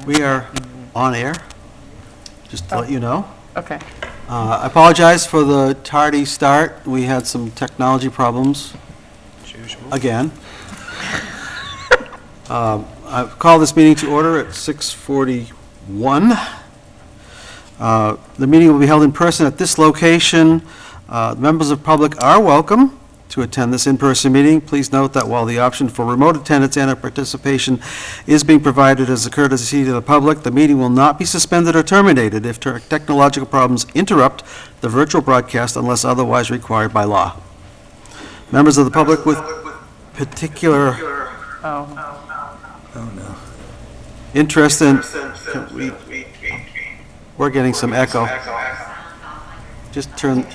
We are on air, just to let you know. Okay. I apologize for the tardy start. We had some technology problems. Again. I call this meeting to order at 6:41. The meeting will be held in person at this location. Members of public are welcome to attend this in-person meeting. Please note that while the option for remote attendance and participation is being provided as a courtesy to the public, the meeting will not be suspended or terminated if technological problems interrupt the virtual broadcast unless otherwise required by law. Members of the public with particular interest in, we're getting some echo. Just turn.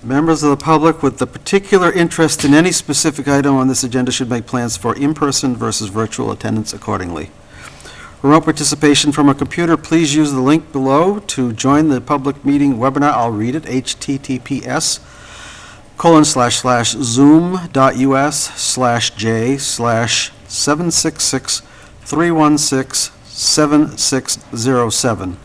Members of the public with the particular interest in any specific item on this agenda should make plans for in-person versus virtual attendance accordingly. Remote participation from a computer, please use the link below to join the public meeting webinar. I'll read it, https://zoom.us/j/766-316-7607.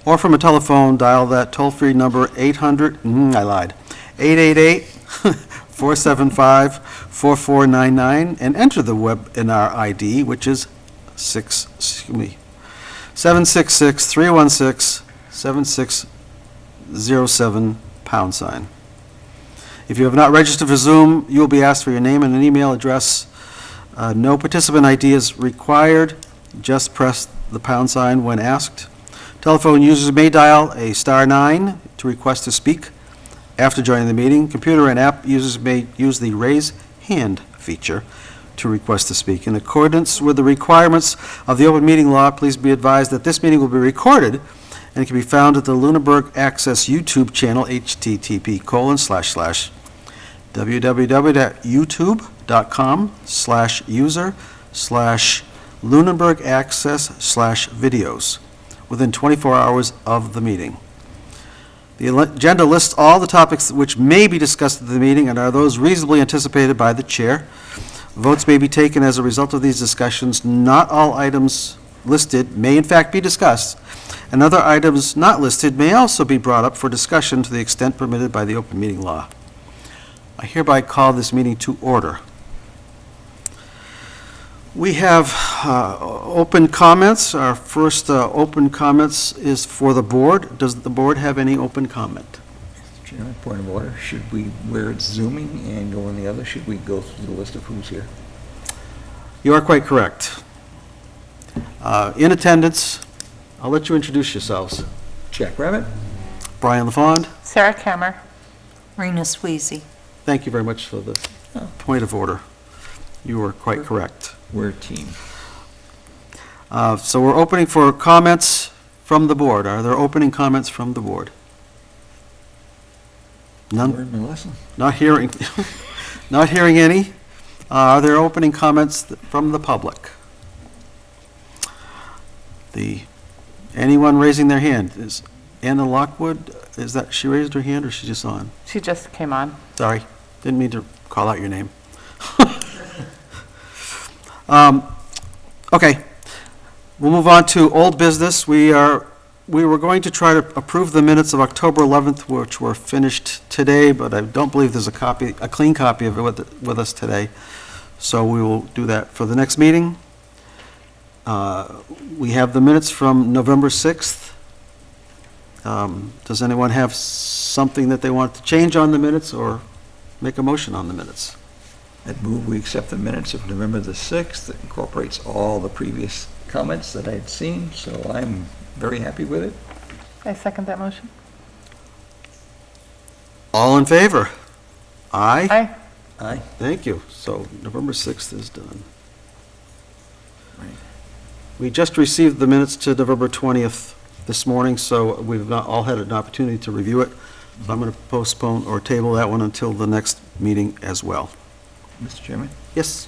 Or from a telephone, dial that toll-free number 888-475-4499 and enter the webinar ID, which is 766-316-7607 #. If you have not registered for Zoom, you will be asked for your name and an email address. No participant ID is required. Just press the # when asked. Telephone users may dial a *9 to request to speak after joining the meeting. Computer and app users may use the raise hand feature to request to speak. In accordance with the requirements of the open meeting law, please be advised that this meeting will be recorded and can be found at the Lunenburg Access YouTube channel, http://www.youtube.com/user/Lunenburg-access/videos within 24 hours of the meeting. The agenda lists all the topics which may be discussed at the meeting and are those reasonably anticipated by the chair. Votes may be taken as a result of these discussions. Not all items listed may in fact be discussed, and other items not listed may also be brought up for discussion to the extent permitted by the open meeting law. I hereby call this meeting to order. We have open comments. Our first open comments is for the board. Does the board have any open comment? Mr. Chairman, point of order. Should we, where it's zooming and go on the other, should we go through the list of who's here? You are quite correct. In attendance, I'll let you introduce yourselves. Jack Rabbit. Brian LaFond. Sarah Kammer. Rena Sweezy. Thank you very much for the point of order. You are quite correct. We're a team. So we're opening for comments from the board. Are there opening comments from the board? None? Learned my lesson. Not hearing, not hearing any. Are there opening comments from the public? Anyone raising their hand? Is Anna Lockwood, is that, she raised her hand or she just on? She just came on. Sorry, didn't mean to call out your name. Okay, we'll move on to old business. We were going to try to approve the minutes of October 11th, which were finished today, but I don't believe there's a clean copy of it with us today. So we will do that for the next meeting. We have the minutes from November 6th. Does anyone have something that they want to change on the minutes or make a motion on the minutes? I'd move we accept the minutes of November the 6th. That incorporates all the previous comments that I had seen, so I'm very happy with it. I second that motion. All in favor? Aye? Aye. Aye. Thank you. So November 6th is done. Right. We just received the minutes to November 20th this morning, so we've not all had an opportunity to review it. So I'm going to postpone or table that one until the next meeting as well. Mr. Chairman? Yes?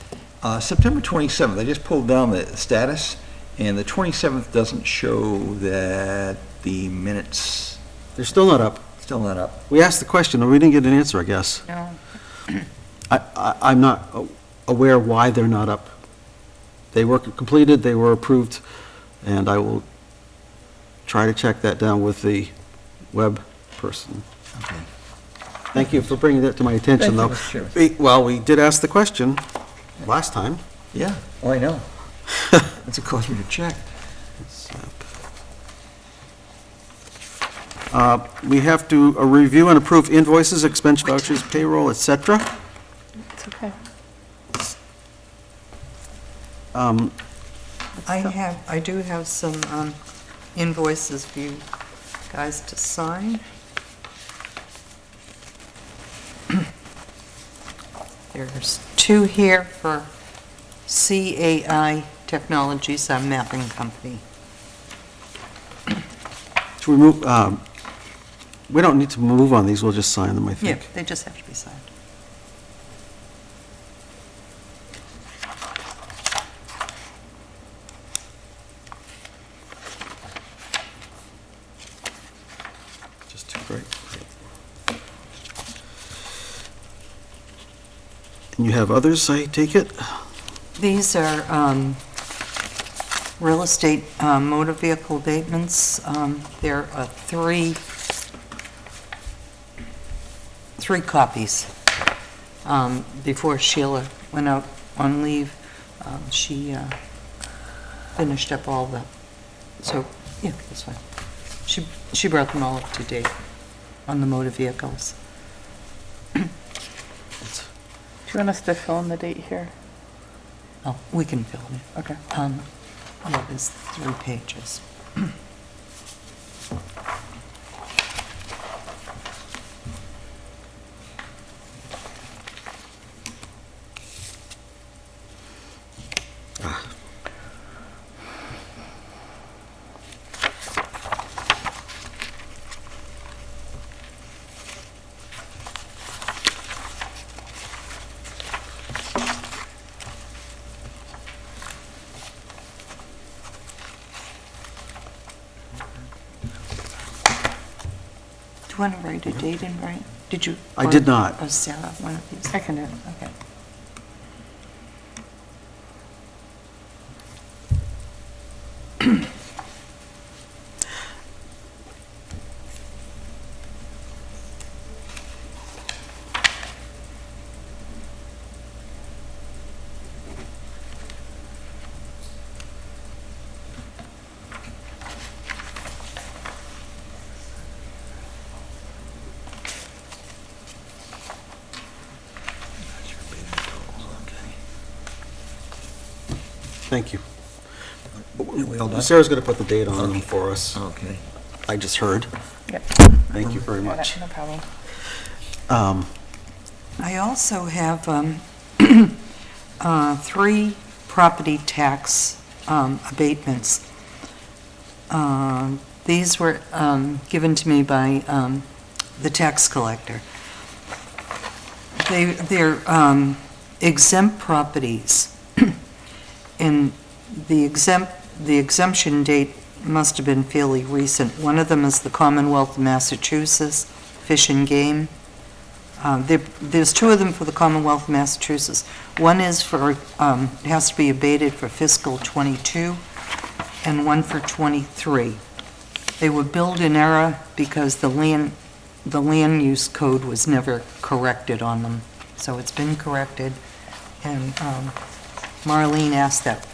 September 27th, I just pulled down the status, and the 27th doesn't show that the minutes, They're still not up. still not up. We asked the question, and we didn't get an answer, I guess. No. I'm not aware why they're not up. They were completed, they were approved, and I will try to check that down with the web person. Okay. Thank you for bringing that to my attention, Thank you, though. Mr. Chairman. Well, we did ask the question last time. Yeah, oh, I know. That's what caused me to check. We have to review and approve invoices, expense vouchers, payroll, et cetera. It's okay. I do have some invoices for you guys to sign. There's 2 here for CAI Technologies, our mapping company. To remove, we don't need to move on these, we'll just sign them, I Yeah, think. they just have to be signed. Just two, right? And you have others, I take it? These are real estate motor vehicle abatements. There are three copies. Before Sheila went out on leave, she finished up all the, so, yeah, that's fine. She brought them all up to date on the motor vehicles. Do you want us to fill in the date here? Oh, we can fill it. Okay. Yeah, there's 3 pages. Do you want to write a date in, Brian? Did you? I did not. Oh, Sarah, one of these? I can do it. Okay. Thank you. We all done? Sarah's going to put the date on them for us. Okay. I just heard. Yep. Thank you very Got much. it, No problem. I also have 3 property tax abatements. These were given to me by the tax collector. They're exempt properties, and the exemption date must have been fairly recent. One of them is the Commonwealth of Massachusetts Fish and Game. There's 2 of them for the Commonwealth of Massachusetts. One is for, it has to be abated for fiscal '22, and one for '23. They were billed in error because the land use code was never corrected on them. So it's been corrected, and Marlene asked that.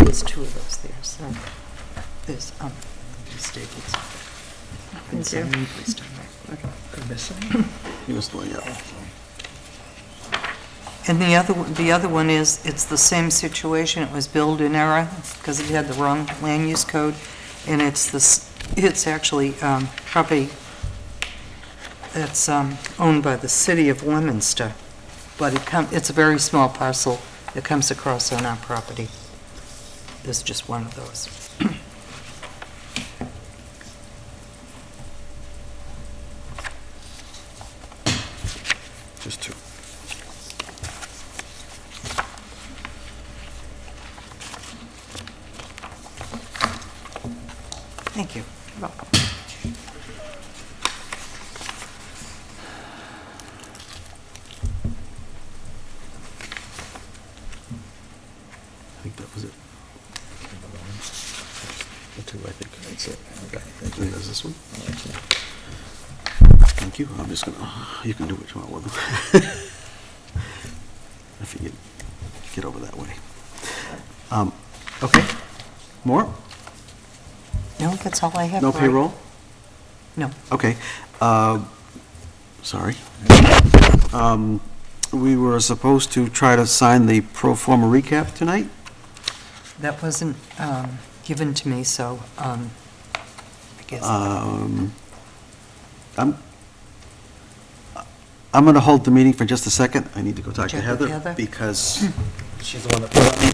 There's 2 of those there, so there's staples. Thank you. Please don't write. I missed something? He was doing it. And the other one is, it's the same situation, it was billed in error because it had the wrong land use code, and it's actually property that's owned by the city of Leominster, but it's a very small parcel that comes across on our property. There's just one of those. Just 2. Thank you. You're welcome. think that was it. The two, I think. That's it. Okay, thank And you. there's this one. Okay. Thank you. I'm just gonna, you can do what you want with them. If you get over that way. Okay. More? No, that's all I have. No Roy. payroll? No. Okay. Sorry. We were supposed to try to sign the pro forma recap tonight. That wasn't given to me, so I guess. I'm going to hold the meeting for just a second. I need to go talk to Check with Heather Heather? because she's the one that put on.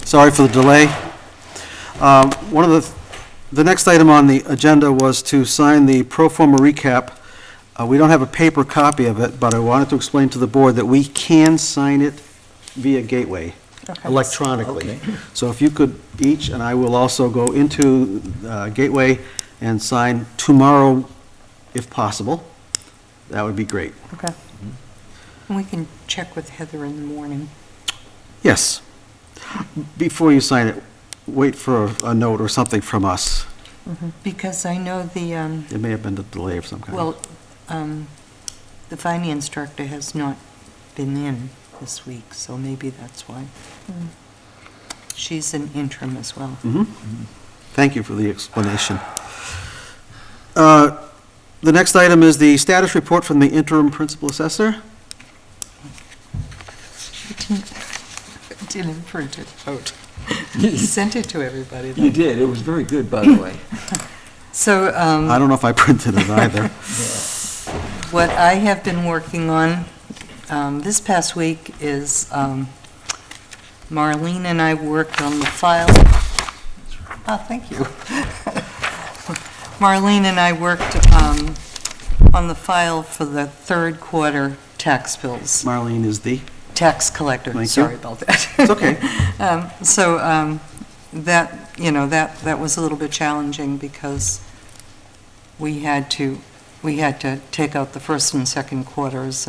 Sorry for the delay. One of the The next item on the agenda was to sign the pro forma recap. We don't have a paper copy of it, but I wanted to explain to the board that we can sign it via Gateway Okay. electronically. Okay. So if you could each, and I will also go into Gateway and sign tomorrow if possible, that would be great. Okay. We can check with Heather in the morning. Yes. Before you sign it, wait for a note or something from us. Because I know It may have been a delay of some kind. well, the finance director has not been in this week, so maybe that's why. She's an interim as well. Thank you for the explanation. The next item is the status report from the interim principal assessor. I didn't print it out. He sent it to everybody. though. You did, it was very good, by the way. So, I don't know if I printed it either. what I have been working on this past week is Marlene and I worked on the file. Oh, thank you. Marlene and I worked on the file for the third quarter tax bills. Marlene is the, Tax collector, Thank you. sorry about that. it's okay. That was a little bit challenging because we had to take out the first and second quarters,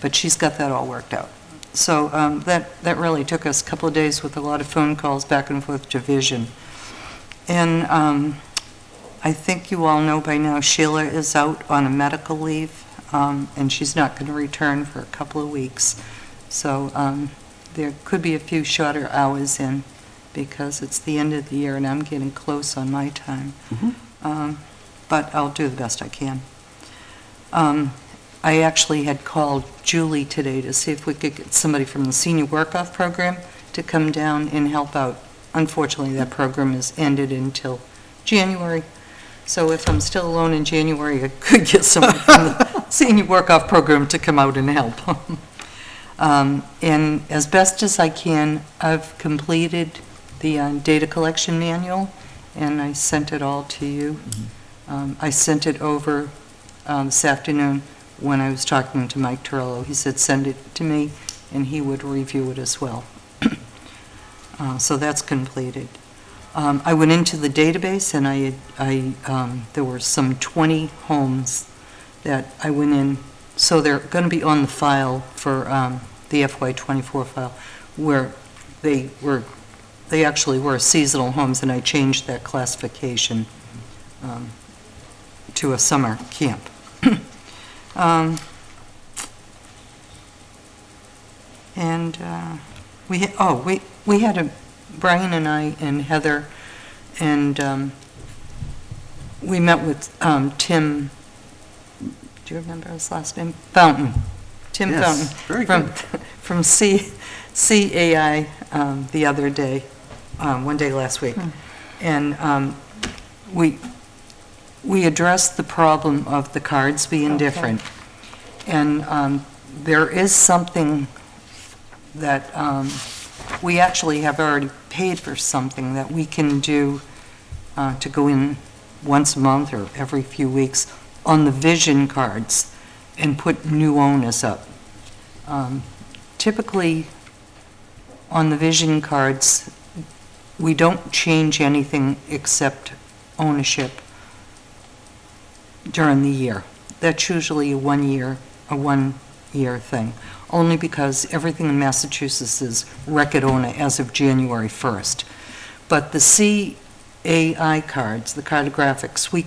but she's got that all worked out. So that really took us a couple of days with a lot of phone calls back and forth to Vision. And I think you all know by now Sheila is out on a medical leave, and she's not going to return for a couple of weeks. So there could be a few shorter hours in because it's the end of the year and I'm getting close on my time. But I'll do the best I can. I actually had called Julie today to see if we could get somebody from the senior work-off program to come down and help out. Unfortunately, that program is ended until January. So if I'm still alone in January, I could get someone from the senior work-off program to come out and help. And as best as I can, I've completed the data collection manual, and I sent it all to you. I sent it over this afternoon when I was talking to Mike Torello. He said send it to me, and he would review it as well. So that's completed. I went into the database, and there were some 20 homes that I went in. So they're going to be on the file for the FY24 file, where they actually were seasonal homes, and I changed that classification to a summer camp. And we had Brian and I and Heather, and we met with Tim, do you remember his last name? Fountain. Tim Yes, Fountain. very good. From CAI the other day, one day last week. And we addressed the problem of the cards being different. And there is something that we actually have already paid for something that we can do to go in once a month or every few weeks on the vision cards and put new owners up. Typically, on the vision cards, we don't change anything except ownership during the year. That's usually a one-year thing, only because everything in Massachusetts is record owner as of January 1st. But the CAI cards, the cartographics, we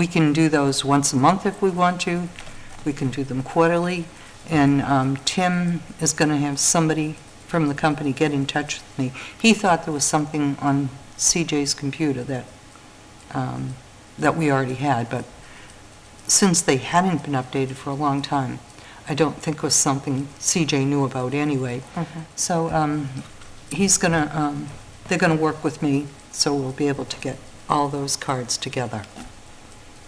can do those once a month if we want to. We can do them quarterly. And Tim is going to have somebody from the company get in touch with me. He thought there was something on CJ's computer that we already had, but since they hadn't been updated for a long time, I don't think it was something CJ knew about anyway. So they're going to work with me, so we'll be able to get all those cards together.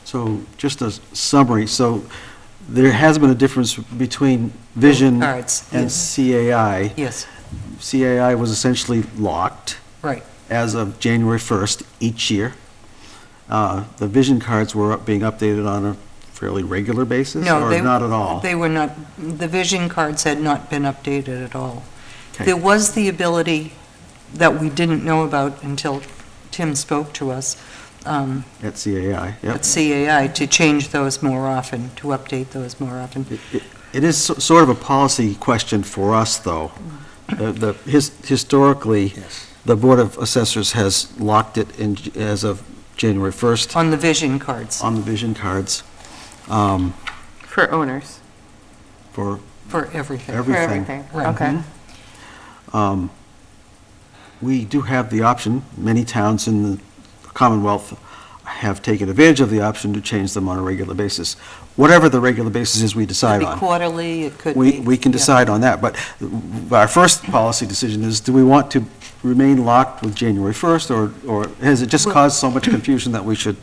So just a summary, so there has been a difference between Vision Cards, and yes. CAI. Yes, CAI was essentially locked, right. as of January 1st each year. The vision cards were being updated on a fairly regular basis, No, or not at all? They were not, the vision cards had not been updated at all. Okay. There was the ability that we didn't know about until Tim spoke to us At CAI, yep. at CAI to change those more often, to update those more often. It is sort of a policy question for us, though. Historically, Yes. the Board of Assessors has locked it in as of January 1st On the vision cards, on the vision cards For owners, for for everything. for everything. everything, Right. okay. We do have the option, many towns in the Commonwealth have taken advantage of the option to change them on a regular basis. Whatever the regular basis is we Could decide be on. quarterly, it could be. We can yeah. decide on that, but our first policy decision is, do we want to remain locked with January 1st, or has it just Well- caused so much confusion that we should?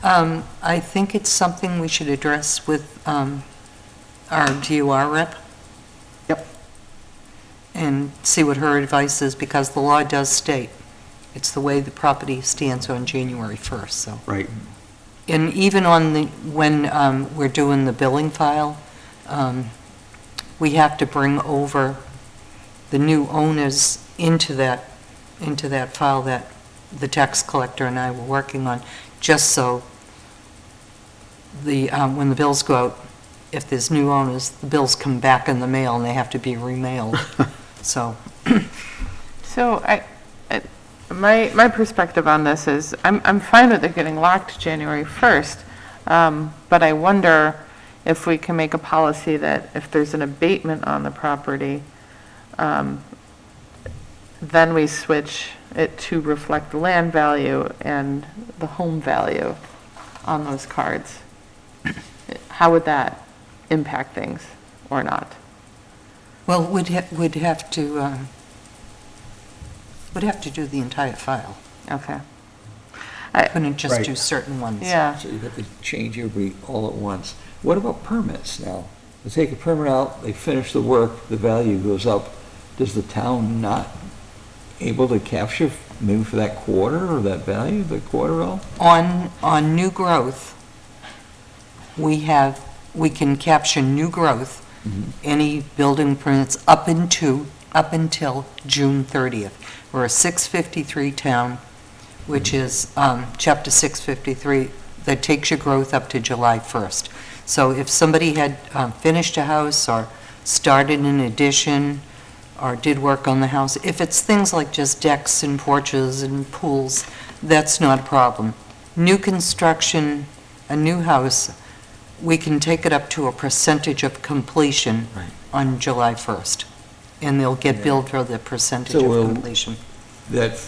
I think it's something we should address with our DUR rep. Yep. And see what her advice is, because the law does state it's the way the property stands on January 1st, so. Right. And even on the, when we're doing the billing file, we have to bring over the new owners into that file that the tax collector and I were working on, just so when the bills go out, if there's new owners, the bills come back in the mail and they have to be remailed. So, So my perspective on this is, I'm fine with it getting locked January 1st, but I wonder if we can make a policy that if there's an abatement on the property, then we switch it to reflect the land value and the home value on those cards. How would that impact things or not? well, we'd have to do the entire file. Okay. Couldn't just Right. do certain ones. Yeah. So you have to change every, all at once. What about permits now? They take a permit out, they finish the work, the value goes up. Does the town not able to capture maybe for that quarter or that value, the quarter all? On new growth, we can capture new growth, any building permits up until June 30th. We're a 653 town, which is Chapter 653, that takes your growth up to July 1st. So if somebody had finished a house or started an addition or did work on the house, if it's things like just decks and porches and pools, that's not a problem. New construction, a new house, we can take it up to a percentage of completion Right. on July 1st. And they'll get Yeah. billed for the percentage So of we'll- completion. That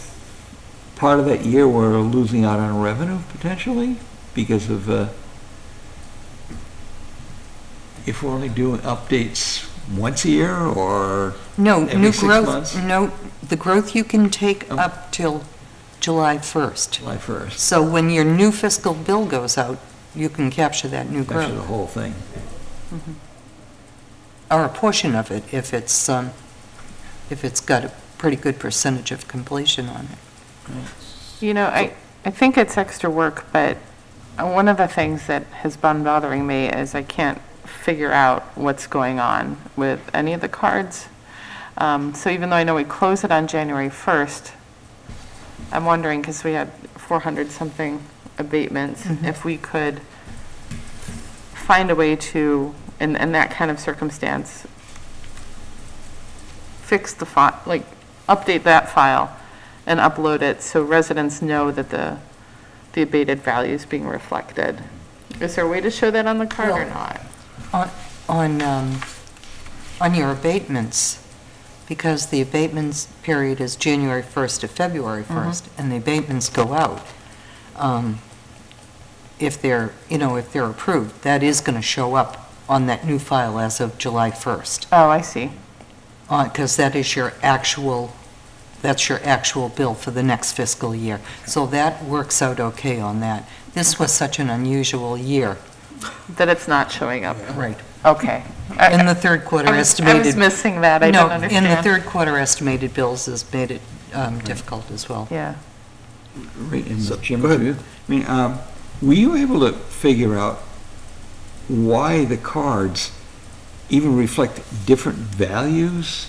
part of that year, we're losing out on revenue potentially because of, if we're only doing updates once a year or No, every new 6 growth, months? no, the growth you can take Oh. up till July 1st. July 1st? So when your new fiscal bill goes out, you can capture that new Capture the growth, whole thing. or a portion of it, if it's got a pretty good percentage of completion on it. You know, I think it's extra work, but one of the things that has been bothering me is I can't figure out what's going on with any of the cards. So even though I know we close it on January 1st, I'm wondering, because we had 400-something abatements, if we could find a way to, in that kind of circumstance, fix the file, like, update that file and upload it so residents know that the abated value is being reflected. Is there a way to show that on the card or Well- not? On your abatements, because the abatements period is January 1st to February 1st, and the abatements go out, if they're approved, that is going to show up on that new file as of July 1st, Oh, I see. because that's your actual bill for the next fiscal year. So that works out okay on that. This was such an unusual year. That it's not showing up. Right. Okay. In the third quarter I was estimated. missing that. I No, didn't understand. in the third quarter estimated bills has made it difficult as well. Yeah. Right, and So, Jim, go ahead. to you. I mean, were you able to figure out why the cards even reflect different values?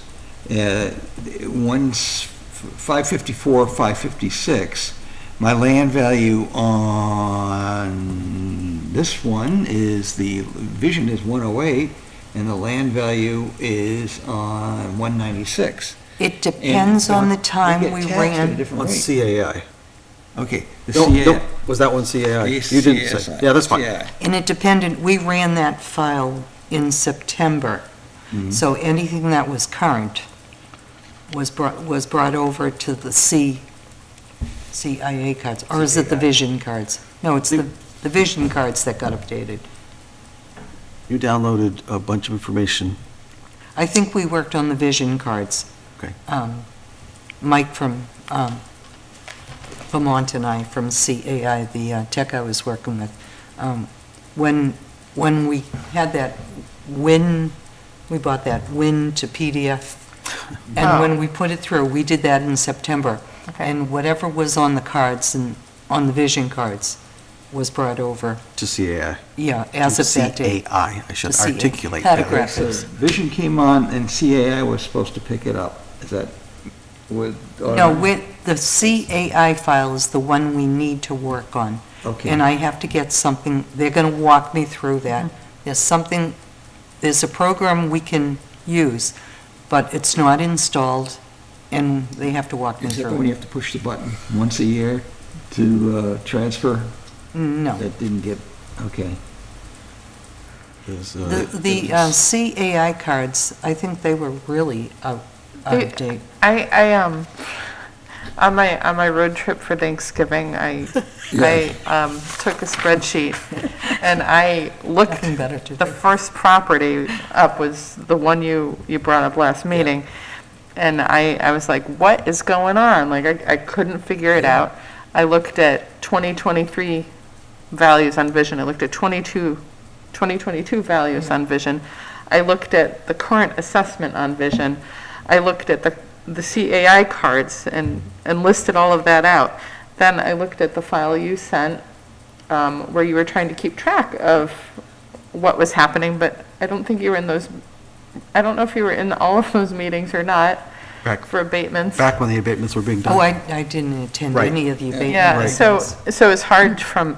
One's 554, 556. My land value on this one is, the vision is 108, and the land value is on 196. It depends on the time They get we taxed at a ran. different On rate. CAI. Okay, the No, CAI. no, was that one CAI? You didn't say. CASI. Yeah, that's fine. CAI. And it depended, we ran that file in September. Mhm. So anything that was current was brought over to the CIA cards, or is it the CAI. vision cards? No, it's the vision cards that got updated. You downloaded a bunch of information. I think we worked on the vision cards. Okay. Mike from Vermont and I from CAI, the tech I was working with. When we had that we bought that win to PDF, and Oh. when we put it through, we did that in September. Okay. And whatever was on the cards and on the vision cards was brought over, To CAI. yeah, as of that date. CAI, I should The CAI. articulate that. Category. So Vision came on and CAI was supposed to pick it up. Is that with? No, the CAI file is the one we need to work on. Okay. And I have to get something, they're going to walk me through that. There's a program we can use, but it's not installed, and they have to walk me Is that through when you it. have to push the button once a year to transfer? No. That didn't get, okay. Is, The CAI cards, I think they were really out They- of date. On my road trip for Thanksgiving, I took a spreadsheet and I looked, Nothing better to the do. first property up was the one you brought up last meeting. And I was like, what is going on? Like, I couldn't figure it out. I looked at 2023 values on Vision. I looked at 2022 values on Vision. I looked at the current assessment on Vision. I looked at the CAI cards and listed all of that out. Then I looked at the file you sent where you were trying to keep track of what was happening, but I don't think you were in those, I don't know if you were in all of those meetings or not Back- for abatements. Back when the abatements were being done. Oh, I didn't attend Right. any of the abatement Yeah, meetings. so it's hard from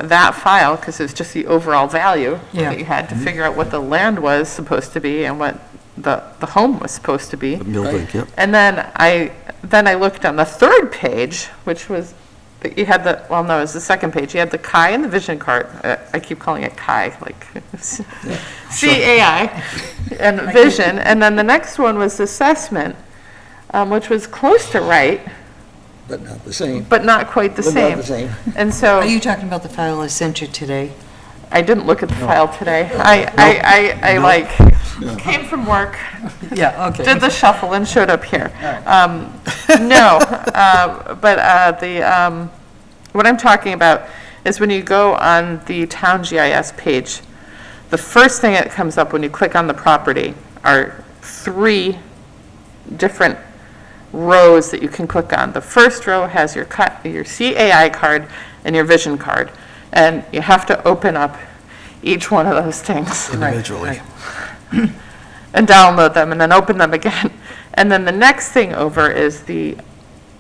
that file, because it's just the overall value Yeah. that you had to figure out what the land was supposed to be and what the home was supposed to be. The building, yep. And then I looked on the third page, which was, you had the, well, no, it was the second page. You had the CAI and the vision card. I keep calling it CAI, like CAI and vision. And then the next one was assessment, which was close to right, But not the same. but not quite the But not same. the same. And so Are you talking about the file I sent you today? I didn't look at the file today. I like came from work, Yeah, okay. did the shuffle and showed up here. No, but what I'm talking about is when you go on the town GIS page, the first thing that comes up when you click on the property are 3 different rows that you can click on. The first row has your CAI card and your vision card, and you have to open up each one of those things Individually. and download them and then open them again. And then the next thing over is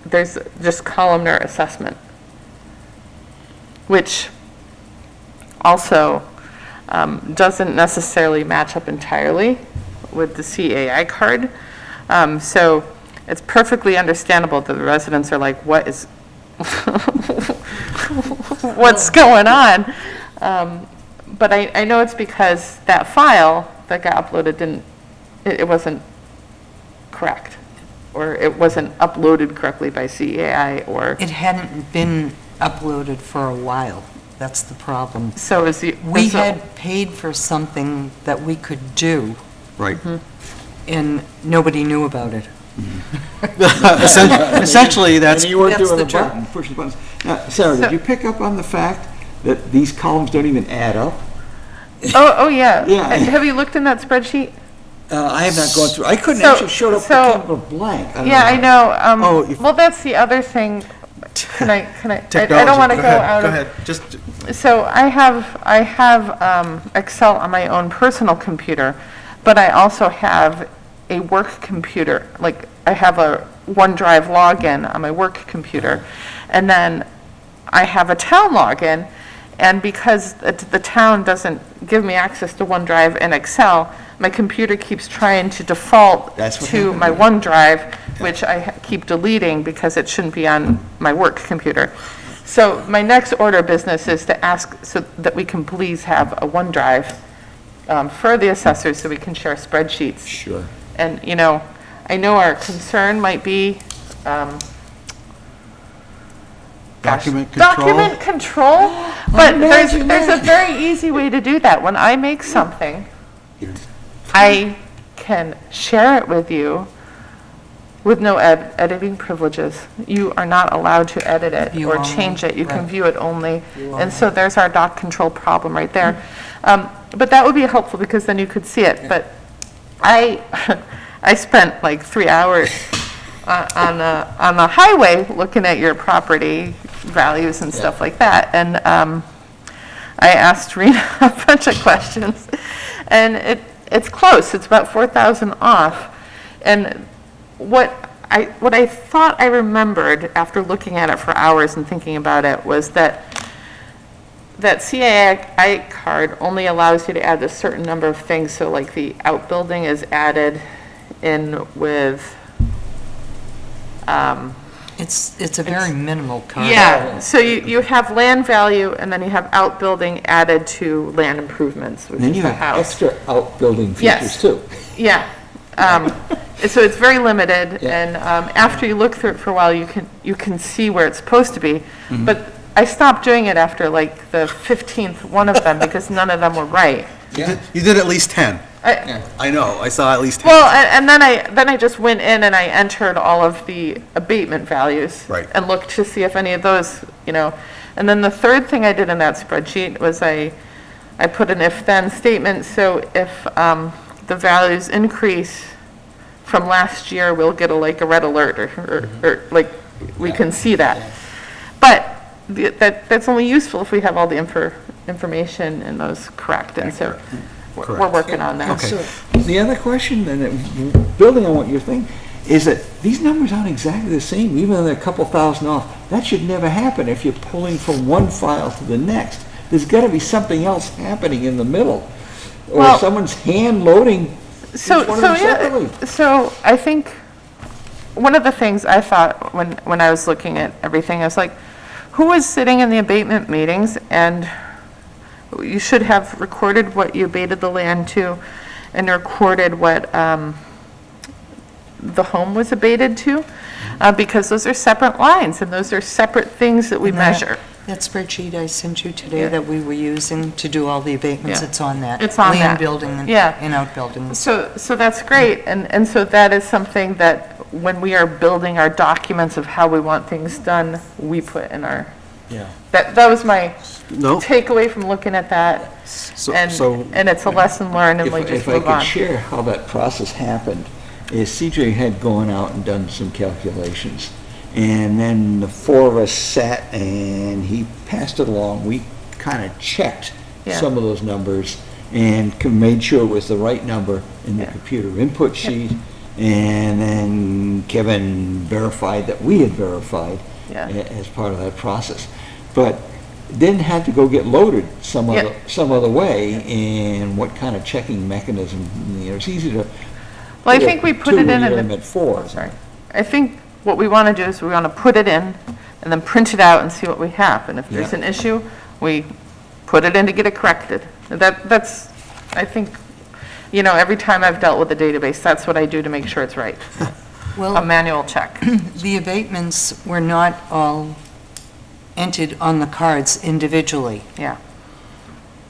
there's just columnar assessment, which also doesn't necessarily match up entirely with the CAI card. So it's perfectly understandable that the residents are like, what is, what's going on? But I know it's because that file that got uploaded it wasn't correct, or it wasn't uploaded correctly by CAI, or, It hadn't been uploaded for a while. That's the problem. so is the. We so- had paid for something that we could do, Right. and nobody knew about it. Essentially, that's, And you weren't That's doing the the joke. button, push the buttons. Now, Sarah, So- did you pick up on the fact that these columns don't even add up? Oh, yeah. Yeah. Have you looked in that spreadsheet? I have not gone through, I couldn't So- actually showed up so- kind of a blank. don't Yeah, I know. Oh, if- Well, that's the other thing. Can I, I Technology. don't want to go ahead, out Go of. ahead, just, So I have Excel on my own personal computer, but I also have a work computer. Like, I have a OneDrive login on my work computer. And then I have a town login, and because the town doesn't give me access to OneDrive and Excel, my computer keeps trying to default That's what to happened. my OneDrive, which I keep deleting because it shouldn't be on my work computer. So my next order of business is to ask so that we can please have a OneDrive for the assessors so we can share spreadsheets. Sure. And, you know, I know our concern might be, document control. document control, but imagine there's a that. very easy way to do that. When I make something, I can share it with you with no editing privileges. You are not allowed to edit it View or only, change it. You can right. view it only. View And so there's our doc control problem right there. But that would be helpful because then you could see it. But I spent like 3 hours on the highway looking at your property values and stuff like that. And I asked Rena a bunch of questions, and it's close. It's about 4,000 off. And what I thought I remembered after looking at it for hours and thinking about it was that CAI card only allows you to add a certain number of things. So like the outbuilding is added in with, It's a very minimal card. yeah, so you have land value and then you have outbuilding added to land improvements, which Then is you the have house. extra outbuilding Yes. features too. Yeah. So it's very limited, Yeah. and after you look through it for a while, you can see where it's supposed to be. Mm-hmm. But I stopped doing it after like the 15th one of them because none of them were right. you did at least 10. I- I know, I saw at least 10. Well, and then I just went in and I entered all of the abatement values. Right. And looked to see if any of those, you know. And then the third thing I did in that spreadsheet was I put an if-then statement, so if the values increase from last year, we'll get a red alert, or like, we can see that. But that's only useful if we have all the information and those correct, and so we're Correct. working on that. Okay. So, the other question, and building on what you're thinking, is that these numbers aren't exactly the same, even though they're a couple thousand off. That should never happen if you're pulling from one file to the next. There's got to be something else happening in the middle, or Well- someone's hand loading each one of them separately. So I think one of the things I thought when I was looking at everything, I was like, who was sitting in the abatement meetings? And you should have recorded what you abated the land to and recorded what the home was abated to, because those are separate lines and those are separate things that we And that- measure. That spreadsheet I sent you today Yeah. that we were using to do all the abatements, Yeah. it's on that. It's on that. Land building and Yeah. and outbuildings. So that's great, and so that is something that when we are building our documents of how we want things done, we put in our, Yeah. that was my No, takeaway from looking at that, so, and it's a lesson learned, and we just If I move could on. share how that process happened, is CJ had gone out and done some calculations. And then the four of us sat and he passed it along. We kind of checked Yeah. some of those numbers and made sure it was the right number in the Yeah. computer input sheet. And then Kevin verified that we had verified Yeah. as part of that process. But then had to go get loaded some Yeah. other way, and what kind of checking mechanism, you know, it's easy to. Well, I think we put it in Two when in you're the, at four. sorry, I think what we want to do is we want to put it in, and then print it out and see what we have, and if there's Yeah. an issue, we put it in to get it corrected. That's, I think, you know, every time I've dealt with a database, that's what I do to make sure it's right, a Well, manual check. the abatements were not all entered on the cards individually. Yeah.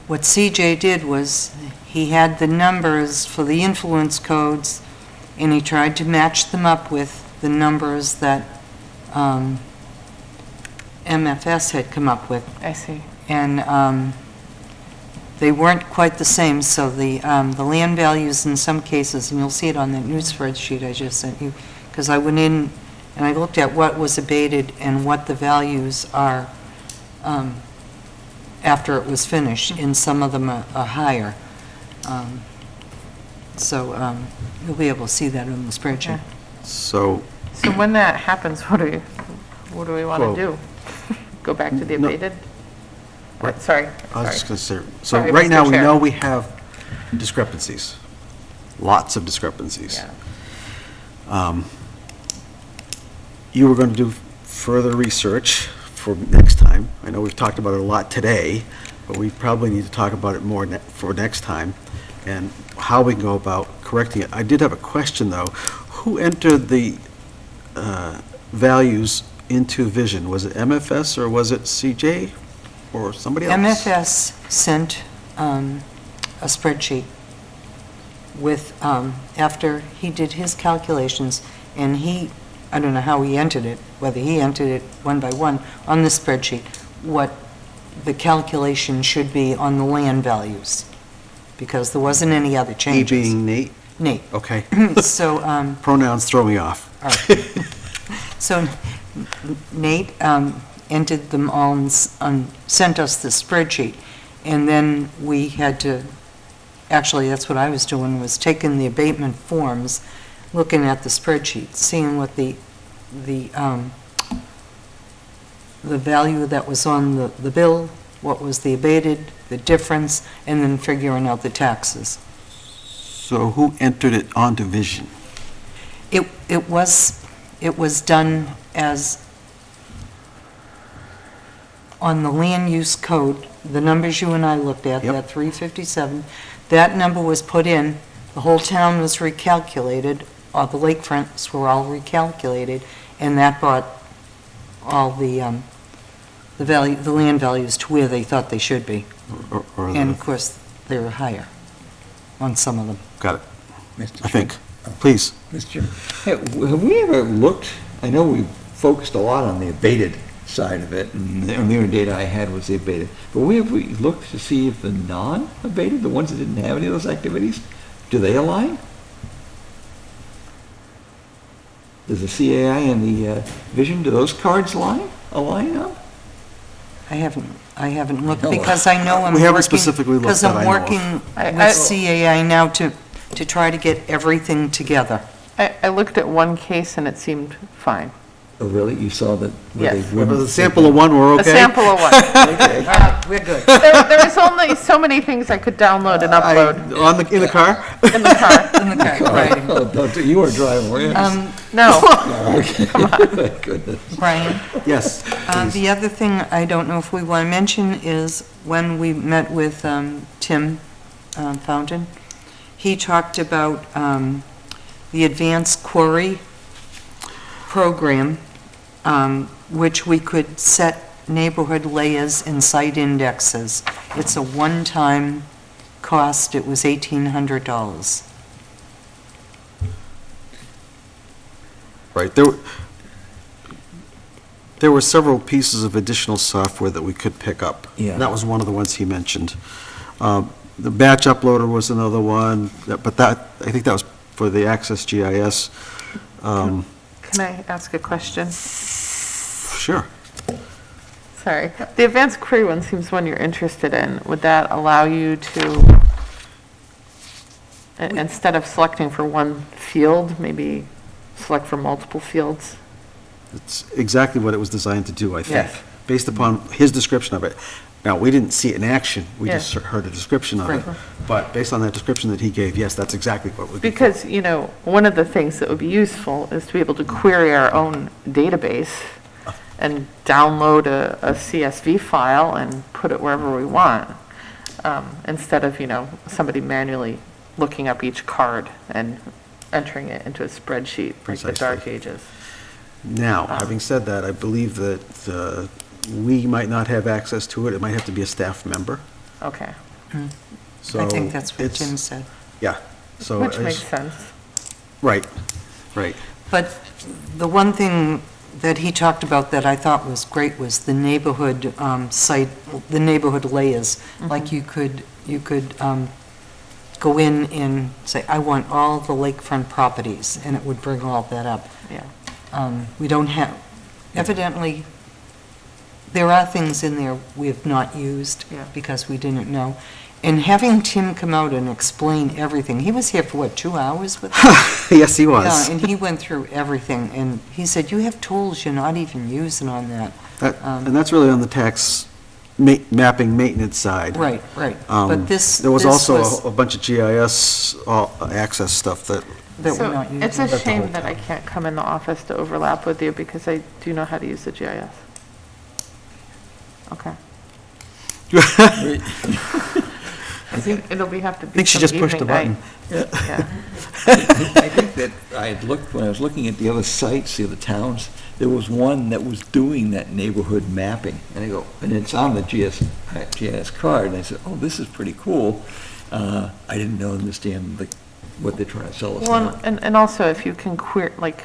What CJ did was, he had the numbers for the influence codes, and he tried to match them up with the numbers that MFS had come up with. I see. And they weren't quite the same, so the land values in some cases, and you'll see it on that new spreadsheet I just sent you, because I went in and I looked at what was abated and what the values are after it was finished, and some of them are higher. So you'll be able to see that in the spreadsheet. So, So when that happens, what do we want Well, to do? Go back to the no. abated? Right. Sorry, I was just sorry. going to say, so Sorry, right Mr. now, we Chair. know we have discrepancies, lots of discrepancies. Yeah. You were going to do further research for next time. I know we've talked about it a lot today, but we probably need to talk about it more for next time, and how we can go about correcting it. I did have a question, though. Who entered the values into Vision? Was it MFS or was it CJ or somebody else? MFS sent a spreadsheet with, after he did his calculations, and I don't know how he entered it, whether he entered it one by one on the spreadsheet, what the calculation should be on the land values, because there wasn't any other He changes. being Nate? Nate. Okay. So, Pronouns throw me off. all right. So Nate entered them all and sent us the spreadsheet. And then we had to, actually, that's what I was doing, was taking the abatement forms, looking at the spreadsheet, seeing what the value that was on the bill, what was the abated, the difference, and then figuring out the taxes. So who entered it onto Vision? It was done as, on the land use code, the numbers you and I looked at, Yep. that 357, that number was put in, the whole town was recalculated, all the lakefronts were all recalculated, and that brought all the value, the land values to where they thought they should be. Or And of course, they were higher on some of them. got it, Mr. I think. Chairman. Please. Mr. Chairman, have we ever looked, I know we focused a lot on the abated side of it, and the only data I had was the abated, but have we looked to see if the non-abated, the ones that didn't have any of those activities, do they align? Does the CAI and the Vision, do those cards align up? I haven't looked, No. because I know I'm working. We haven't specifically looked Because that I'm I know of. working I- with CAI now to try to get everything together. I looked at one case and it seemed fine. Oh, really? You saw that? where Yes. they It was a wouldn't- sample of one, we're A okay? sample of one. Okay. We're good. There was only so many things I could download and upload In the car? in the car. In the car, right. Oh, you weren't driving, were you? No, Okay. Thank goodness. Brian, Yes. please. the other thing I don't know if we want to mention is when we met with Tim Fountain, he talked about the advanced query program, which we could set neighborhood layers and site indexes. It's a one-time cost. It was $1,800. Right, there were several pieces of additional software that we could pick up. Yeah. That was one of the ones he mentioned. The batch uploader was another one, but I think that was for the Access GIS. can I ask a question? Sure. Sorry. The advanced query one seems one you're interested in. Would that allow you to, instead of selecting for one field, maybe select for multiple fields? It's exactly what it was designed to do, I think, Yes. based upon his description of it. Now, we didn't see it in action, we Yeah. just heard a description of it. Right. But based on that description that he gave, yes, that's exactly what would be. Because, one of the things that would be useful is to be able to query our own database and download a CSV file and put it wherever we want, instead of, somebody manually looking up each card and entering it into a spreadsheet like the dark Precisely. ages. Now, having said that, I believe that we might not have access to it, it might have to be a staff member, Okay, so. I think that's what it's- Tim said. Yeah, so. which it's- makes sense. Right, right. But the one thing that he talked about that I thought was great was the neighborhood site, the neighborhood layers. Like you could go in and say, I want all the lakefront properties, and it would bring all that up. Yeah. We don't have, evidently, there are things in there we have not used Yeah. because we didn't know. And having Tim come out and explain everything, he was here for what, 2 hours with us? Yes, he Yeah, was. and he went through everything, and he said, you have tools you're not even using on that. And that's really on the tax mapping maintenance side. Right. Um, But this There was this also a bunch of GIS access stuff that, that we're So not using. it's a That's the shame whole that I town. can't come in the office to overlap with you because I do know how to use the GIS. Okay. I think, It'll have to I be think she some just pushed the evening button. night. Yeah. I think that I had looked, when I was looking at the other sites, the other towns, there was one that was doing that neighborhood mapping. And I go, and it's on the GIS card, and I said, oh, this is pretty cool. I didn't understand what they're trying to sell us Well, now. and also if you can like,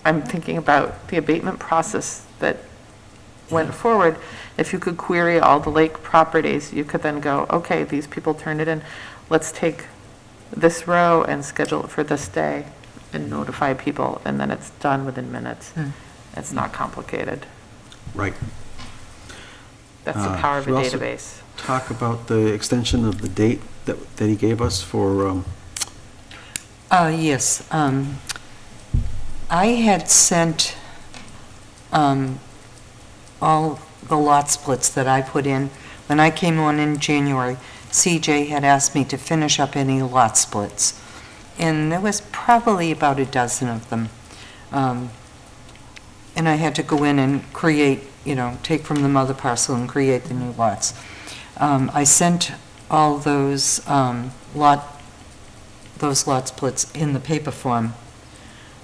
I'm thinking about the abatement process that went forward. If you could query all the lake properties, you could then go, okay, these people turned it in. Let's take this row and schedule it for this day and notify people, and then it's done within minutes. It's not complicated. right. That's the power of a Should we also database. talk about the extension of the date that he gave us for, Yes. I had sent all the lot splits that I put in. When I came on in January, CJ had asked me to finish up any lot splits. And there was probably about a dozen of them. And I had to go in and create, take from the mother parcel and create the new lots. I sent all those lot splits in the paper form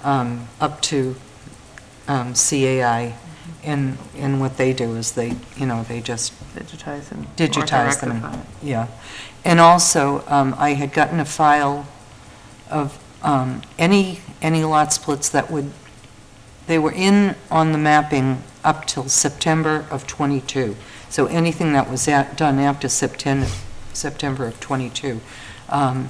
up to CAI, and what they do is they just Digitize and. digitize them. rectify it. Yeah. And also, I had gotten a file of any lot splits they were in on the mapping up till September of '22. So anything that was done after September of '22, I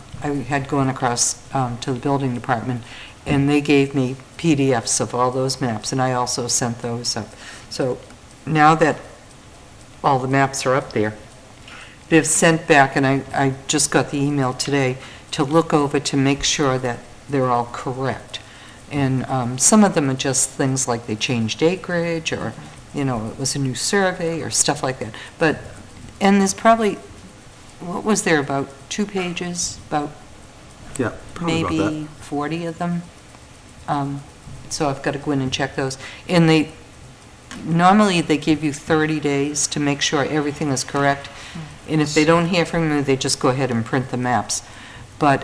had gone across to the building department, and they gave me PDFs of all those maps, and I also sent those up. So now that all the maps are up there, they've sent back, and I just got the email today, to look over to make sure that they're all correct. And some of them are just things like they changed acreage, or, it was a new survey, or stuff like that. And there's probably, what was there, about 2 pages, about yeah, probably about maybe 40 of them. So I've got to go in and check those. And normally they give you 30 days to make sure everything is correct. And if they don't hear from you, they just go ahead and print the maps. But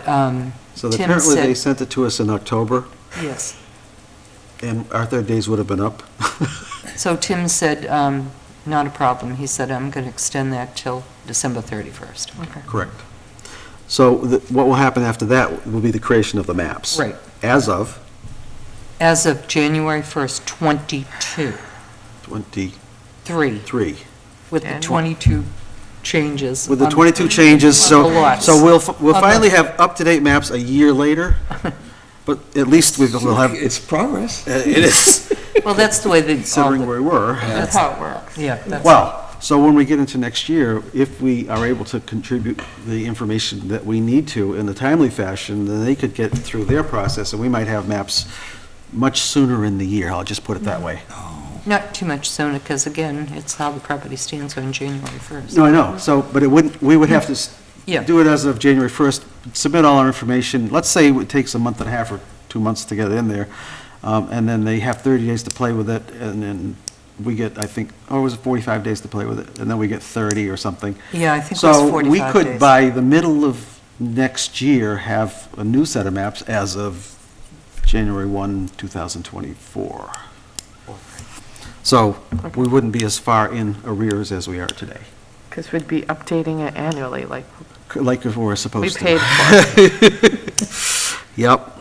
So Tim apparently they said, sent it to us in October, yes. and our 30 days would have been up. So Tim said, not a problem. He said, I'm going to extend that till December 31st. Okay. Correct. So what will happen after that will be the creation of the maps. Right. As of As of January 1st, 22, 23. 3, with the And- 22 changes. With the on 22 changes, on so, the lots. so we'll On the- finally have up-to-date maps a year later, but at least we'll have, It's progress. it is, Well, that's the way they, all considering the, where we were. That's how it works. yeah, that's. Well, so when we get into next year, if we are able to contribute the information that we need to in a timely fashion, then they could get through their process, and we might have maps much sooner in the year, I'll just put it that way. Not too much sooner, because again, it's how the property stands on January 1st. No, I know, so, but it wouldn't, we would have to Yeah. do it as of January 1st, submit all our information, let's say it takes a month and a half or 2 months to get it in there, and then they have 30 days to play with it, and then we get, I think, was it 45 days to play with it, and then we get 30 or something. Yeah, I think it was 45 So we could, days. by the middle of next year, have a new set of maps as of January 1, 2024. So we wouldn't be as far in arrears as we are today, Because we'd be updating it annually, like like we're we supposed to. paid for it. Yep.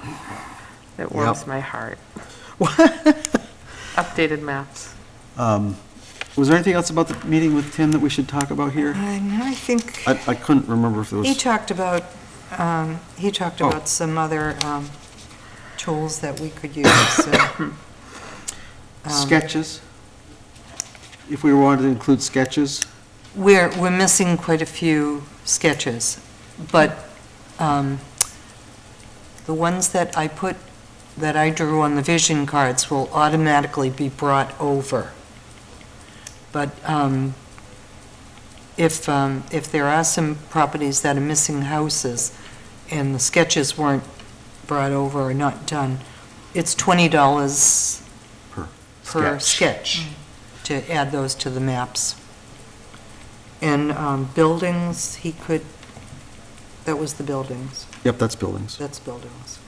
It warms my heart. Updated maps. Was there anything else about the meeting with Tim that we should talk about here? I think I couldn't remember if there was. he talked about Oh. some other tools that we could use. Sketches? If we wanted to include sketches? We're missing quite a few sketches, but the ones that I drew on the vision cards will automatically be brought over. But if there are some properties that are missing houses and the sketches weren't brought over or not done, it's $20 per sketch to add those to the maps. And buildings, that was the buildings. Yep, that's buildings. That's buildings.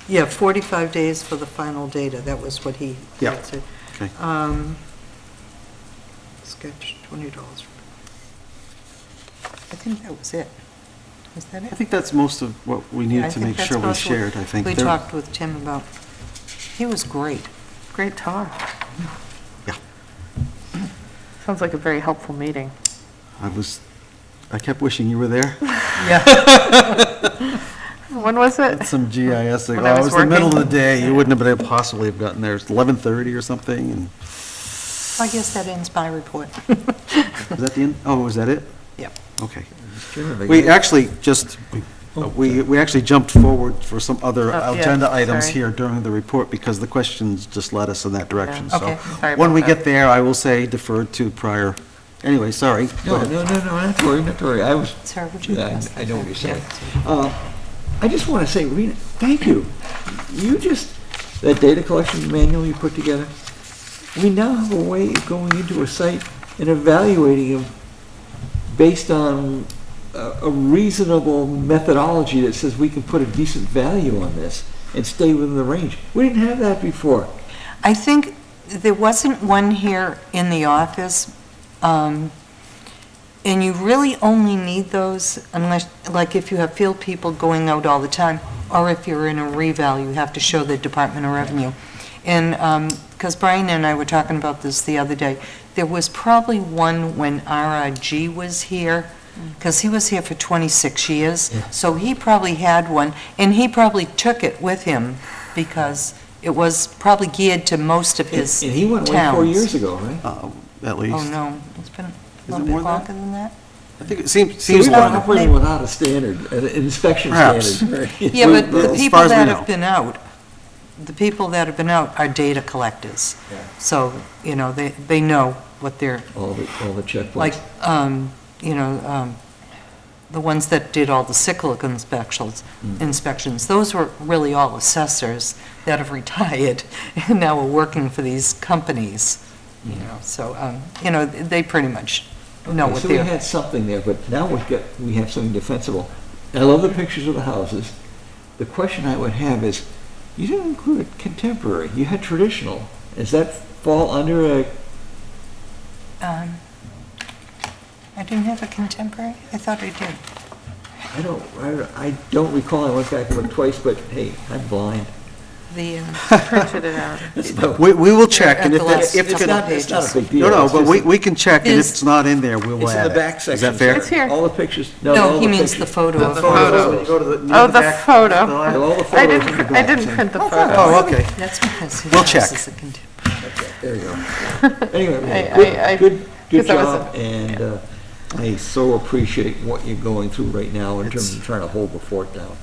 Yeah, 45 days for the final data, that was what he Yeah. said. Okay. Sketch, $20. I think that was it. Was that it? I think that's most of what we I needed to think make that's sure we most what shared, I think. We There- talked with Tim about, he was great. Great talk. Yeah. Sounds like a very helpful meeting. I kept wishing you were there. Yeah. When was it? Some GIS, When oh, I it was was the middle of the working. day, you wouldn't have been able to possibly have gotten there, it's 11:30 or something, and, I guess that ends my report. was that the end? Oh, was that it? Yep. Okay. Mr. Chairman, We actually just, we actually jumped forward for some other Oh, yeah, agenda items sorry. here during the report because the questions just led us in that direction. Yeah. So Okay. Sorry when about we that. get there, I will say deferred to prior, anyway, sorry. Go No, ahead. not to worry, not to worry. I was, Sarah, would you Yeah, pass I that know what back? you're saying. Yeah. I just want to say, Rena, thank you. That data collection manual you put together, we now have a way of going into a site and evaluating them based on a reasonable methodology that says we can put a decent value on this and stay within the range. We didn't have that before. I think there wasn't one here in the office, and you really only need those unless, like if you have field people going out all the time, or if you're in a reval, you have to show the Department of Revenue. And, because Brian and I were talking about this the other day, there was probably one when RRG was here, because he was here for 26 years, Yeah. so he probably had one, and he probably took it with him, because it was probably geared to most of his And he went away 4 towns. years ago, right? At least. Oh, no, it's been a it little more bit than longer than that. I think it seems So we were longer. operating without a standard, an inspection Perhaps. standard. Yeah, We- but the as people far as we that know. have been out, the people that have been out are data collectors. Yeah. So, you know, they know what they're, All the checkpoints. like, you know, the ones that did all the cyclic inspections, those were really all assessors that have retired and now are working for these companies, you know, so, you know, they pretty much know Okay, what so we they're. had something there, but now we have something defensible. I love the pictures of the houses. The question I would have is, you didn't include a contemporary, you had traditional. Does that fall under a, I didn't have a contemporary? I thought I did. I don't recall, I went back and looked twice, but hey, I'm blind. The, Printed it out. We will check, and At if the last if It's it- not a big deal. no, It's but just- we can check, and if Is- it's not in there, we will It's in add the it. back section. Is that fair? It's here. All the pictures, no, all he the means the pictures. photo of The the. photo. When you go to the- near Oh, the back- photo. All the I photos in the didn't back. print the photo. Oh, okay. That's because his We'll house check. is a contemporary. Okay, there you go. Anyway, I- good 'cause I job, wasn't- and I so appreciate what you're going through right now in terms of trying to hold the fort down.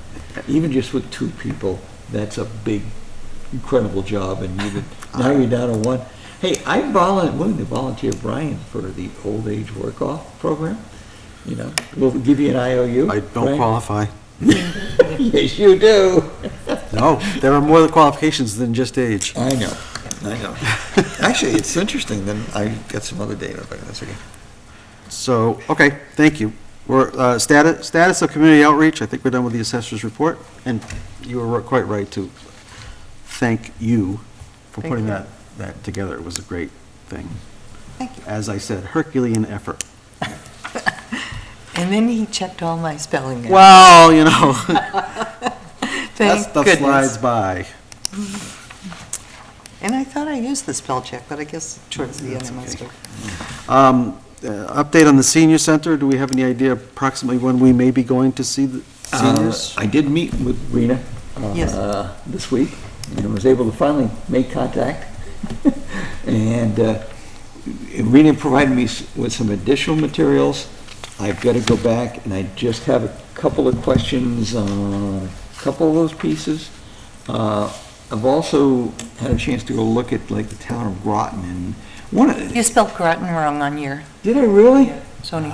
Even just with 2 people, that's a big, incredible job, and now you're down to 1. Hey, I'm willing to volunteer Brian for the old age work-off program. You know, we'll give you an IOU. I don't Brian. qualify. Yes, you do. No, there are more qualifications than just age. I know. Actually, it's interesting, then I got some other data, but that's okay. So, okay, thank you. We're, status of community outreach, I think we're done with the assessor's report, and you were quite right to thank you for Thank putting you. that together. It was a great thing. Thank you. As I said, Herculean effort. And then he checked all my spelling. errors. Well, you know, that Thank stuff goodness. slides by. And I thought I used the spell check, but I guess towards the end I must have. Update on the senior center, do we have any idea approximately when we may be going to see the seniors? I did meet with Rena Yes. this week, and was able to finally make contact. And Rena provided me with some additional materials. I've got to go back, and I just have a couple of questions on a couple of those pieces. I've also had a chance to go look at like the town of Groton, and one of You spelled Groton wrong on your, did I really? Sony.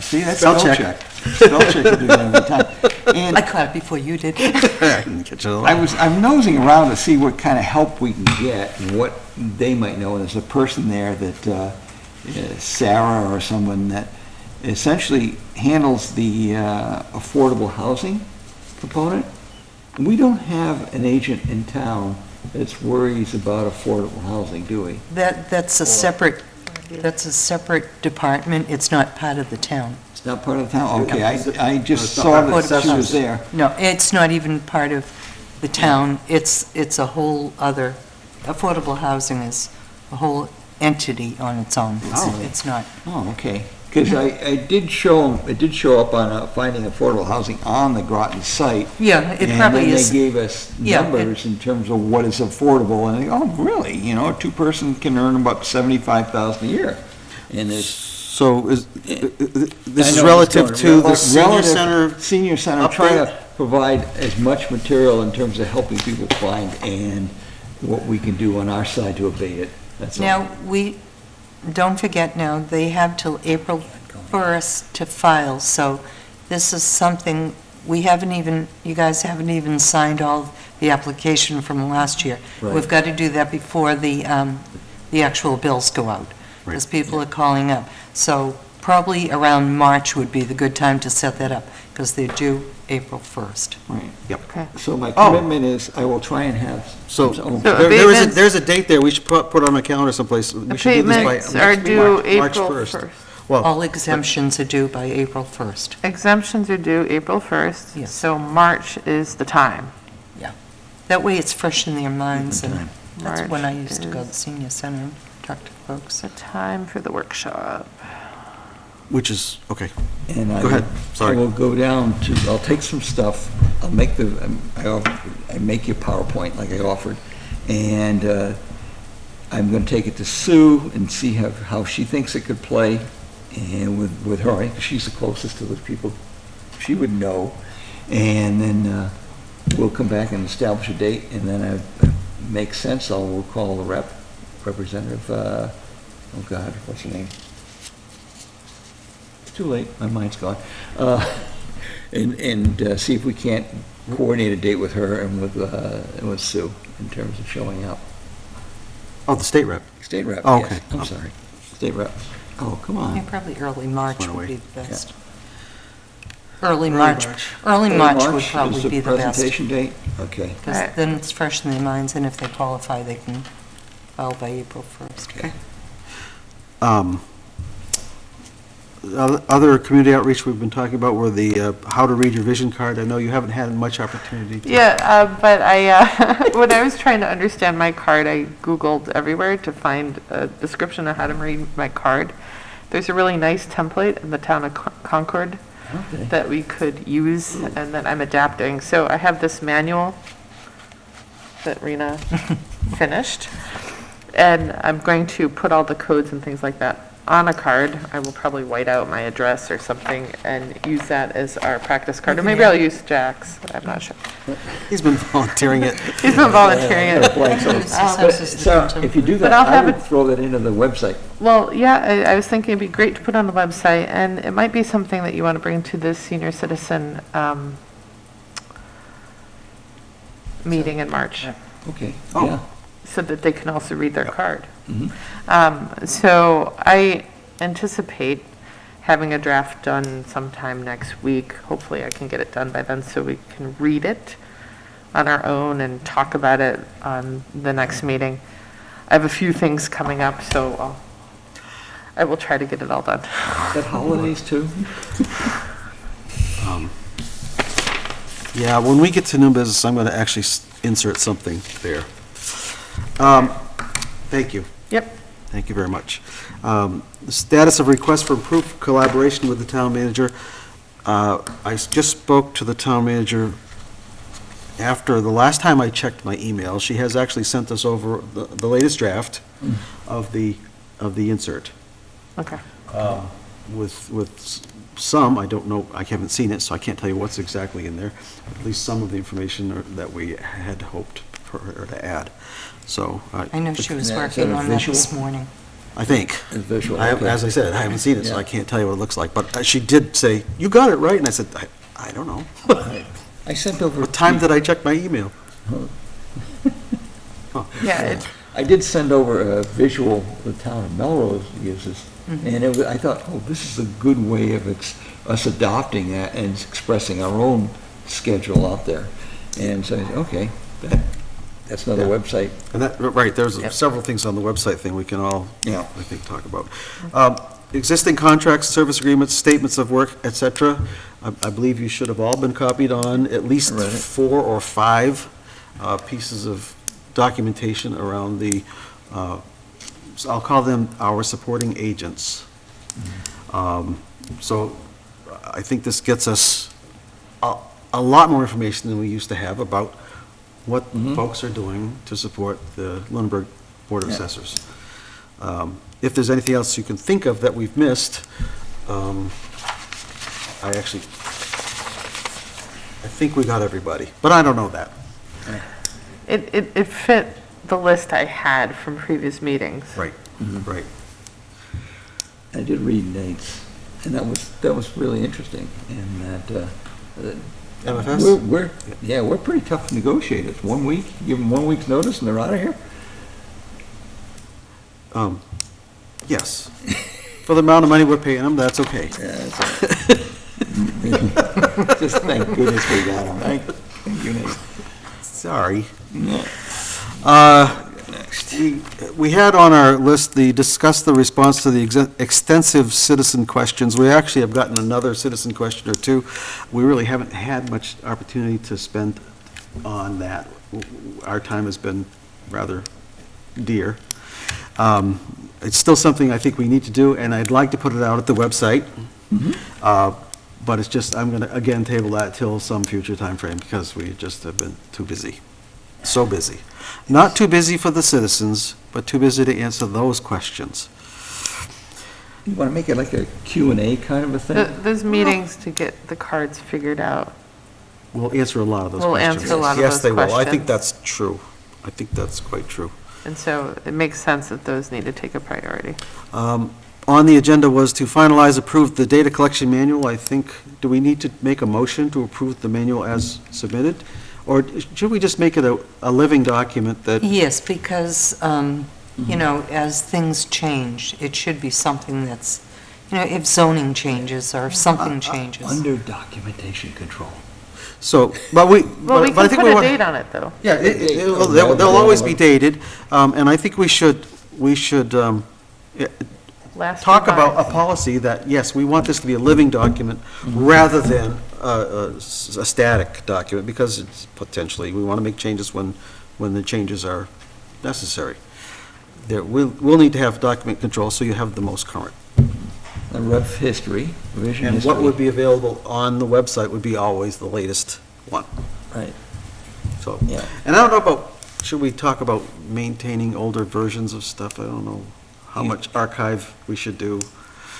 See, that's Spell spell check. check. Spell check I do that every time. And I caught it before you did. I can catch it all. I'm nosing around to see what kind of help we can get and what they might know. And there's a person there that, Sarah or someone that essentially handles the affordable housing component. And we don't have an agent in town that worries about affordable housing, do we? That's a separate department. It's not part of the town. It's not part of the town? Okay, I just It's not saw part of that the she was assessors. there. No, it's not even part of the town. It's a whole other, affordable housing is a whole entity on its own. Oh. It's not. Oh, okay. Because it did show up on finding affordable housing on the Groton site. Yeah, it probably And then is. they gave us Yeah, numbers in terms of what is affordable, and I go, oh, really? You know, a two-person can earn about $75,000 a year. And it's. So is, this I is know, relative it's to going the senior relative- center? Senior center, update? trying to provide as much material in terms of helping people find and what we can do on our side to abate it. That's all. Now, don't forget now, they have till April 1st to file, so this is something, you guys haven't even signed all the application from last year. Right. We've got to do that before the actual bills go out, because people are calling up. So probably around March would be the good time to set that up, because they're due April 1st. Right. Yep. Okay. So my Oh. commitment is I will try and have. So some- there's a date there, we should put on a calendar someplace. We should do this by Abatements are next due March April 1st. 1st. Well, All exemptions are due by April 1st. Exemptions are due April 1st, Yes. so March is the time. That way it's fresh in their minds, and time. that's when I March used to go to the is senior center and talk to folks. the time for the workshop. which is, okay. And Go ahead. Sorry. I will go down to, I'll take some stuff, I'll make I make you a PowerPoint like I offered, and I'm going to take it to Sue and see how she thinks it could play, and with her, I think she's the closest to the people, she would know, and then we'll come back and establish a date, and then if it makes sense, we'll call the representative, oh God, what's her name? Too late, my mind's gone. And see if we can't coordinate a date with her and with Sue in terms of showing up. Oh, the state rep. State rep, Oh, yes, okay. I'm sorry, state rep. Oh, come Yeah, on. probably early March Went would away. be the best. Early March. March. Early March would probably be the Is the best. presentation date? Okay. Because then it's fresh in their minds, and if they qualify, they can file by April 1st. Okay. Other community outreach we've been talking about were the how to read your vision card. I know you haven't had much opportunity to. Yeah, but I, when I was trying to understand my card, I Googled everywhere to find a description of how to read my card. There's a really nice template in the town of Concord Okay. that we could use, and that I'm adapting. So I have this manual that Rena finished, and I'm going to put all the codes and things like that on a card. I will probably white out my address or something and use that as our practice card. Or maybe I'll use Jack's, I'm not sure. He's been volunteering it. He's been volunteering it. So if you do But that, I'll I have would it- throw that into the website. Well, yeah, I was thinking it'd be great to put on the website, and it might be something that you want to bring to the senior citizen meeting in March, Okay, Oh. yeah. so that they can also read their card. Mhm. So I anticipate having a draft done sometime next week. Hopefully I can get it done by then so we can read it on our own and talk about it on the next meeting. I have a few things coming up, so I will try to get it all done. Is that holidays too? Yeah, when we get to new business, I'm going to actually insert something there. Thank you. Yep. Thank you very much. The status of request for improved collaboration with the town manager. I just spoke to the town manager after the last time I checked my email. She has actually sent us over the latest draft of the insert. Okay. With some, I don't know, I haven't seen it, so I can't tell you what's exactly in there. At least some of the information that we had hoped for her to add. So. I know she was Is that working a on that visual? this morning. I think. It's visual, I have- okay. As I said, I haven't seen it, so Yeah. I can't tell you what it looks like. But she did say, "You got it right," and I said, I don't know. I sent over. What time did I check my email? Yeah, I did send over a visual the town of Melrose uses, Mm-hmm. and I thought, oh, this is a good way of us adopting that and expressing our own schedule out there. And so I said, okay, that's another Yeah. website. And that, right, there's Yep. several things on the website thing we can all, Yeah. I think, talk about. Existing contracts, service agreements, statements of work, et cetera. I believe you should have all been copied on at least I read it. 4 or 5 pieces of documentation around the, so I'll call them our supporting agents. So I think this gets us a lot more information than we used to have about what folks are doing to support the Lunenburg Board of Yeah. Assessors. If there's anything else you can think of that we've missed, I think we got everybody, but I don't know that. it fit the list I had from previous meetings. Right, right. I did read Nate's, and that was really interesting, and that, MFS? we're pretty tough negotiators. 1 week, give them 1 week's notice and they're out of here? Yes. For the amount of money we're paying them, that's okay. Just thank goodness we got them, thank you, Nate. Sorry. Yeah. We had on our list discuss the response to the extensive citizen questions. We actually have gotten another citizen question or two. We really haven't had much opportunity to spend on that. Our time has been rather dear. It's still something I think we need to do, and I'd like to put it out at the website. But it's just, I'm going to, again, table that till some future time frame because we just have been too busy. So busy. Not too busy for the citizens, but too busy to answer those questions. You want to make it like a Q&A kind of a thing? Those meetings to get the cards figured out. We'll answer a lot of those We'll questions. answer a lot of Yes, those they will. I think questions. that's true. I think that's quite true. And so it makes sense that those need to take a priority. On the agenda was to finalize, approve the data collection manual. I think, do we need to make a motion to approve the manual as submitted? Or should we just make it a living document that, Yes, because, you know, as things change, it should be something that's, you know, if zoning changes or if something changes. Under documentation control. so, but we, Well, we but I can think put we a want. date on it, though. Yeah, they'll always be dated, and I think we should Last talk about revised. a policy that, yes, we want this to be a living document rather than a static document, because it's potentially, we want to make changes when the changes are necessary. We'll need to have document control, so you have the most current. A rough history, revision And history. what would be available on the website would be always the latest one, Right, so. yeah. And I don't know about, should we talk about maintaining older versions of stuff? I don't know how Yeah. much archive we should do.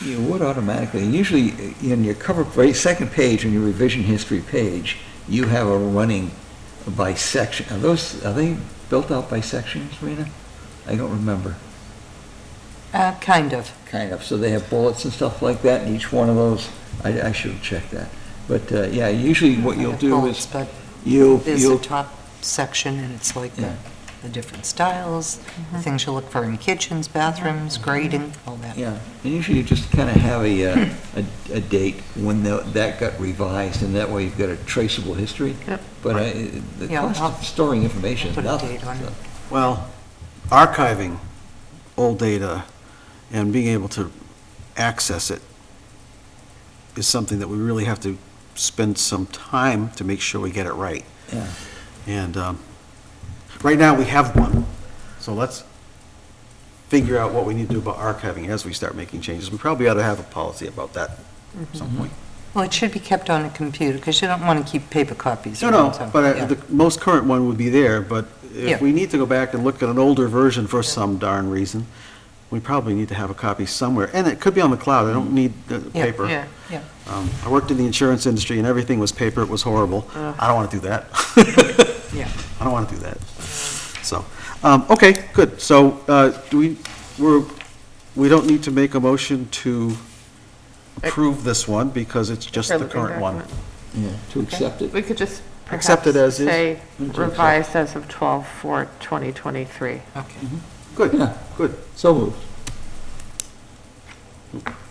You would automatically, usually in your cover page, second page on your revision history page, you have a running by section. Are they built out by sections, Rena? I don't remember. Kind of. Kind of, so they have bullets and stuff like that, and each one of those, I should have checked that. But, yeah, usually what you'll do Bullets, is, But you'll, there's a top section, and it's like Yeah. the different styles, the things you look for in kitchens, bathrooms, grading, all that. yeah, and usually you just kind of have a date when that got revised, and that way you've got a traceable history. Yep. But the Yeah, cost I'll of storing information is put a nothing. date on it. Well, archiving old data and being able to access it is something that we really have to spend some time to make sure we get it right. Yeah. And right now, we have one, so let's figure out what we need to do about archiving as we start making changes. We probably ought to have a policy about that at some point. Well, it should be kept on a computer, because you don't want to keep paper copies. No, around, so, but yeah. the most current one would be there, but Yeah. if we need to go back and look at an older version for some darn reason, we probably need to have a copy somewhere, and it could be on the cloud, I don't need the Yeah. paper. Yeah. I worked in the insurance industry, and everything was paper, it was horrible. I don't want to do that. Yeah. I don't want to do that. So, okay, good, so we don't need to make a motion to approve this one, because it's just the current one. Yeah, to accept it. We could just perhaps Accept it as is. say revised as of 12/4/2023. Okay. Good, Yeah. good. So moved.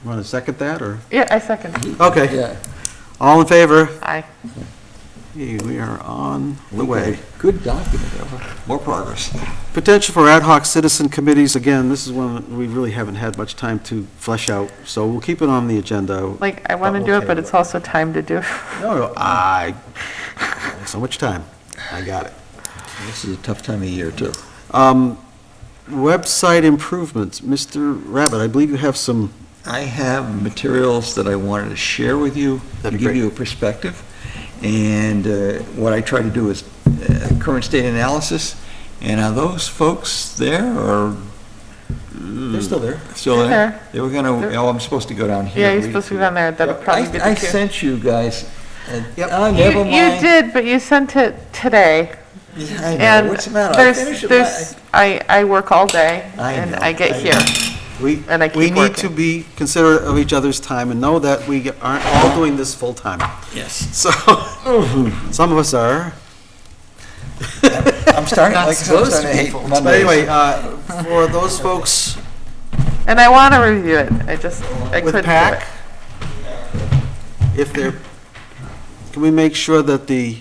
Want to second that, or? Yeah, I second. Okay, Yeah. all in favor? Aye. Hey, we are on the way. Good document, more progress. Potential for ad hoc citizen committees, again, this is one that we really haven't had much time to flesh out, so we'll keep it on the agenda. Like, I want to do it, but it's also time to do. No, so much time. I got it. This is a tough time of year, too. Website improvements, Mr. Rabbit, I believe you have some, I have materials that I wanted to share with you, to That'd be give great. you a perspective. And what I try to do is current state analysis. And are those folks there, or? they're still there. Still there? There. They were gonna, oh, I'm supposed to go down here. Yeah, and you're read supposed to it go down there. That'll probably be I the cue. sent you guys. Yep. Oh, never mind. You did, but you sent it today. Yeah, I know. And What's the matter? I finished it I work all day, I and know, I get I here. We And I keep we need to working. be considerate of each other's time and know that we aren't all doing this full-time. Yes. So, some of us are. I'm starting, Not like I said, I'm supposed starting to to be hate full-time. But Mondays. anyway, for those folks And I want to review it. I with couldn't do PAC, it. if they're, can we make sure that the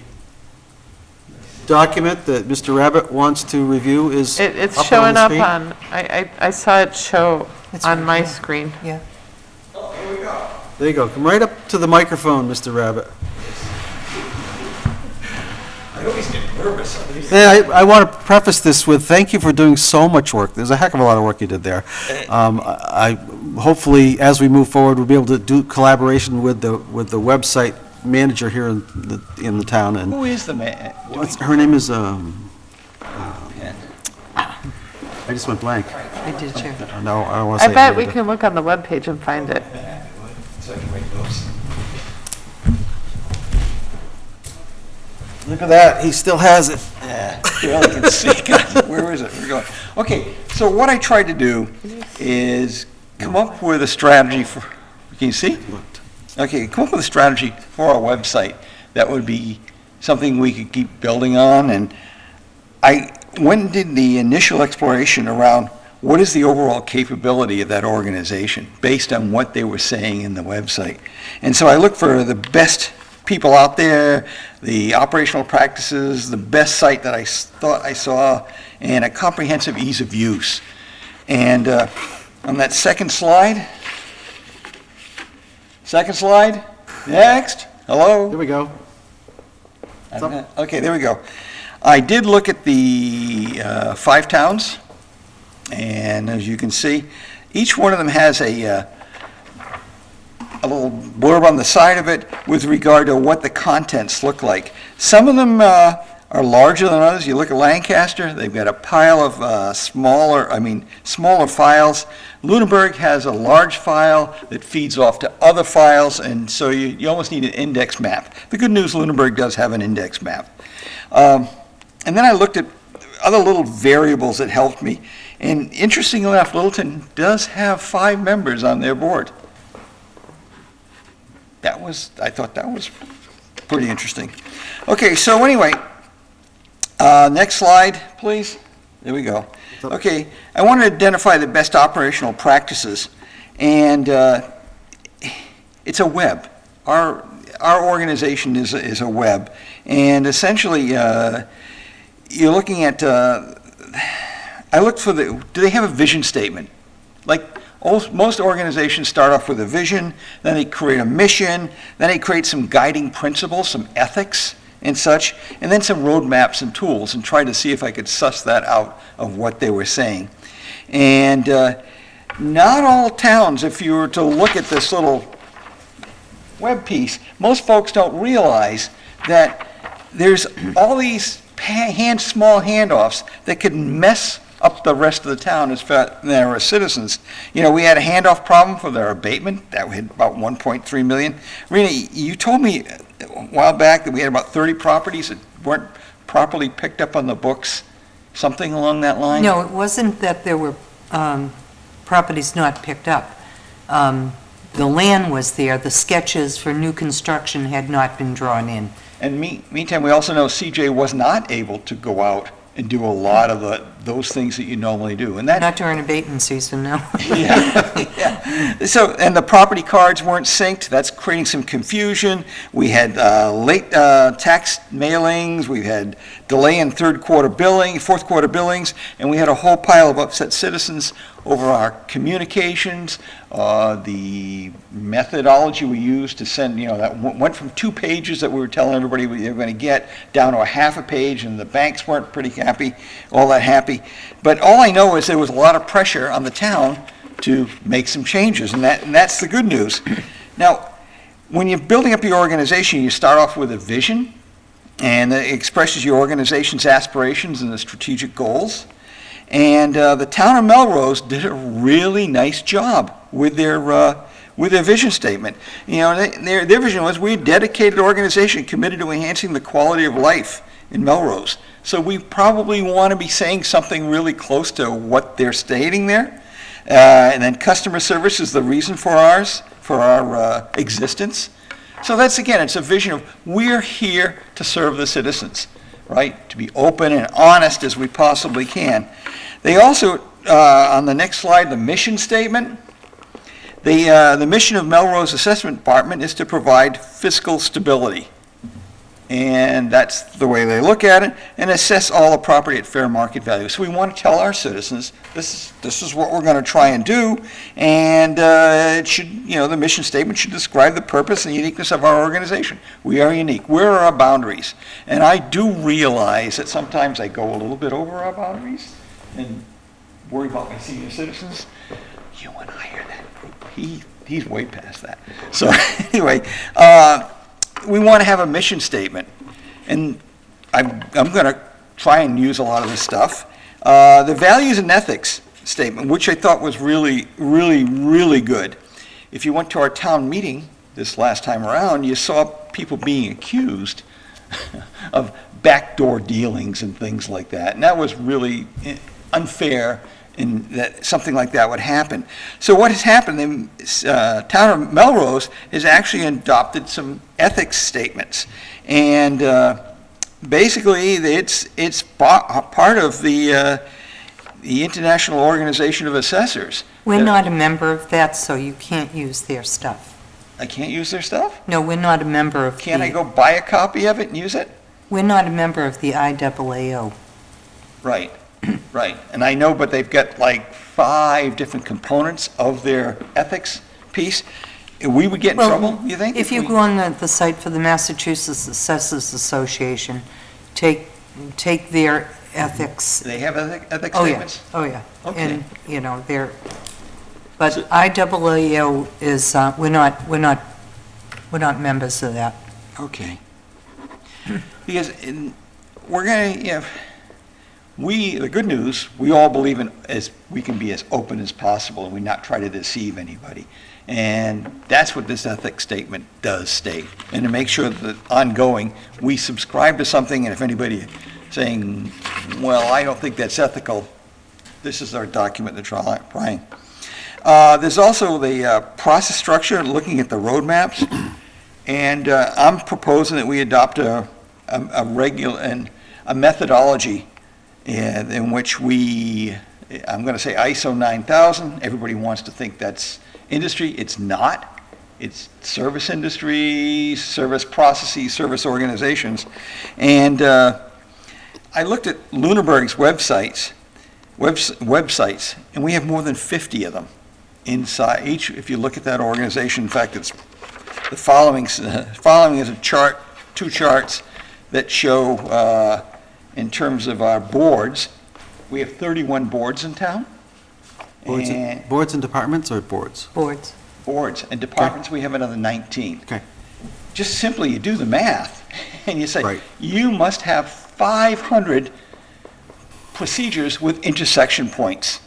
document that Mr. Rabbit wants to review is It's up showing the up screen? on, I saw it show It's on right my there. screen. Yeah. There you go. Come right up to the microphone, Mr. Rabbit. I always get nervous on these. And I want to preface this with, thank you for doing so much work. There's a heck of a lot of work you did there. Hopefully, as we move forward, we'll be able to do collaboration with the website manager here in the town, and Who is the man? her name is, I just went blank. I did too. No, I don't want to say I it. bet we can look on the webpage and find it. So I can write notes. Look at that, he still has it. Yeah, barely can see. God, where is it? We're going. Okay, so what I tried to do is come up with a strategy for, can you see? Okay, come up with a strategy for our website that would be something we could keep building on. And I went and did the initial exploration around what is the overall capability of that organization based on what they were saying in the website. And so I looked for the best people out there, the operational practices, the best site that I thought I saw, and a comprehensive ease of use. And on that second slide, next, hello? Here we go. Okay, there we go. I did look at the 5 towns, and as you can see, each one of them has a little blurb on the side of it with regard to what the contents look like. Some of them are larger than others. You look at Lancaster, they've got a pile of smaller files. Lunenburg has a large file that feeds off to other files, and so you almost need an index map. The good news, Lunenburg does have an index map. And then I looked at other little variables that helped me, and interestingly enough, Littleton does have 5 members on their board. I thought that was pretty interesting. Okay, so anyway, next slide, please. There we go. Okay, I want to identify the best operational practices, and it's a web. Our organization is a web, and essentially, you're looking at. I looked for do they have a vision statement? Like Most organizations start off with a vision, then they create a mission, then they create some guiding principles, some ethics and such, and then some roadmaps and tools, and try to see if I could suss that out of what they were saying. And not all towns, if you were to look at this little web piece, most folks don't realize that there's all these small handoffs that could mess up the rest of the town as far as there are citizens. You know, we had a handoff problem for their abatement, that we had about 1.3 million. Rena, you told me a while back that we had about 30 properties that weren't properly picked up on the books, something along that line? No, it wasn't that there were properties not picked up. The land was there, the sketches for new construction had not been drawn in. And meantime, we also know CJ was not able to go out and do a lot of those things that you normally do. And that, Not during abatement season, no. yeah. So, and the property cards weren't synced. That's creating some confusion. We had late tax mailings. We had delay in fourth quarter billings, and we had a whole pile of upset citizens over our communications, the methodology we used to send, that went from 2 pages that we were telling everybody they were going to get down to a half a page, and the banks weren't pretty happy, all that happy. But all I know is there was a lot of pressure on the town to make some changes, and that's the good news. Now, when you're building up your organization, you start off with a vision, and it expresses your organization's aspirations and the strategic goals. And the town of Melrose did a really nice job with their vision statement. Their vision was, we're a dedicated organization committed to enhancing the quality of life in Melrose. So we probably want to be saying something really close to what they're stating there. And then customer service is the reason for our existence. So that's, again, it's a vision of, we're here to serve the citizens, right? To be open and honest as we possibly can. They also, on the next slide, the mission statement. The mission of Melrose Assessment Department is to provide fiscal stability. And that's the way they look at it, and assess all the property at fair market value. So we want to tell our citizens, this is what we're going to try and do, and it should, the mission statement should describe the purpose and uniqueness of our organization. We are unique. Where are our boundaries? And I do realize that sometimes I go a little bit over our boundaries and worry about my senior citizens. You and I are that group. He's way past that. So anyway, we want to have a mission statement, and I'm going to try and use a lot of this stuff. The values and ethics statement, which I thought was really, really, really good. If you went to our town meeting this last time around, you saw people being accused of backdoor dealings and things like that, and that was really unfair, and that something like that would happen. So what has happened, the town of Melrose has actually adopted some ethics statements, and basically it's part of the International Organization of Assessors. We're not a member of that, so you can't use their stuff. I can't use their stuff? No, we're not a member of Can't I go buy a copy of it and use it? We're not a member of the IAAO. Right. Right, and I know, but they've got like 5 different components of their ethics piece. We would get in trouble, you think? If you go on the site for the Massachusetts Assessors Association, take their ethics. They have ethics Oh, yeah. statements? Oh, yeah. Okay. And they're, but IAAO is, we're not members of that. Okay. Because we're going to, the good news, we all believe in as we can be as open as possible, and we not try to deceive anybody. And that's what this ethics statement does state. And to make sure that ongoing, we subscribe to something, and if anybody saying, well, I don't think that's ethical, this is our document to try. There's also the process structure, looking at the roadmaps. And I'm proposing that we adopt a methodology in which I'm going to say ISO 9000. Everybody wants to think that's industry. It's not. It's service industry, service processes, service organizations. And I looked at Lunenburg's websites, and we have more than 50 of them. inside each, if you look at that organization, in fact, it's the following is a chart, two charts that show, in terms of our boards, we have 31 boards in town. And Boards and departments or boards? Boards. boards and departments, we have another 19. Okay. Just simply, you do the math, and you say, Right. you must have 500 procedures with intersection points,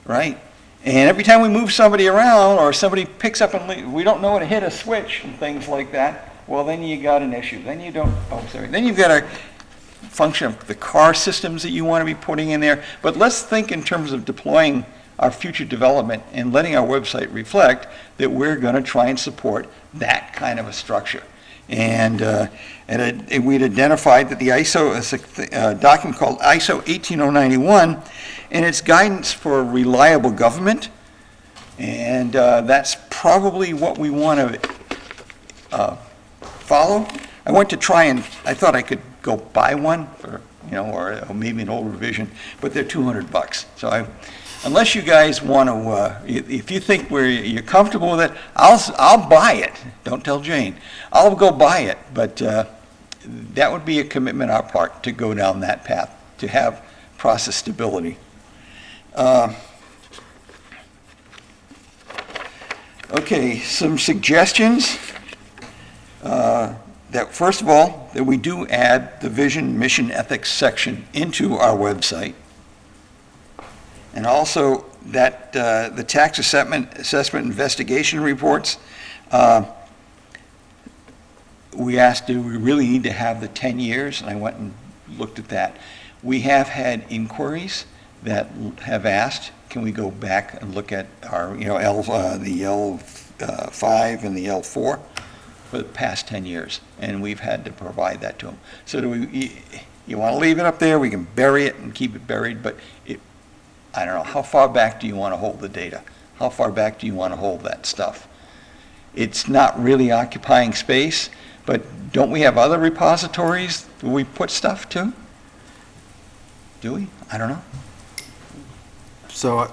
right? And every time we move somebody around, or somebody picks up and we don't know how to hit a switch and things like that, well, then you got an issue. Then you don't, then you've got a function of the car systems that you want to be putting in there. But let's think in terms of deploying our future development and letting our website reflect that we're going to try and support that kind of a structure. And we'd identified that the ISO, a document called ISO 18091, and it's guidance for reliable government, and that's probably what we want to follow. I went to try and, I thought I could go buy one, or maybe an old revision, but they're $200. So unless you guys want to, if you think you're comfortable with it, I'll buy it. Don't tell Jane. I'll go buy it, but that would be a commitment on our part to go down that path, to have process stability. Okay, some suggestions. That first of all, that we do add the vision, mission, ethics section into our website. And also that the tax assessment investigation reports, we asked, do we really need to have the 10 years? And I went and looked at that. We have had inquiries that have asked, can we go back and look at our, the L5 and the L4 for the past 10 years? And we've had to provide that to them. So you want to leave it up there, we can bury it and keep it buried, but I don't know, how far back do you want to hold the data? How far back do you want to hold that stuff? It's not really occupying space, but don't we have other repositories that we put stuff to? Do we? I don't know. So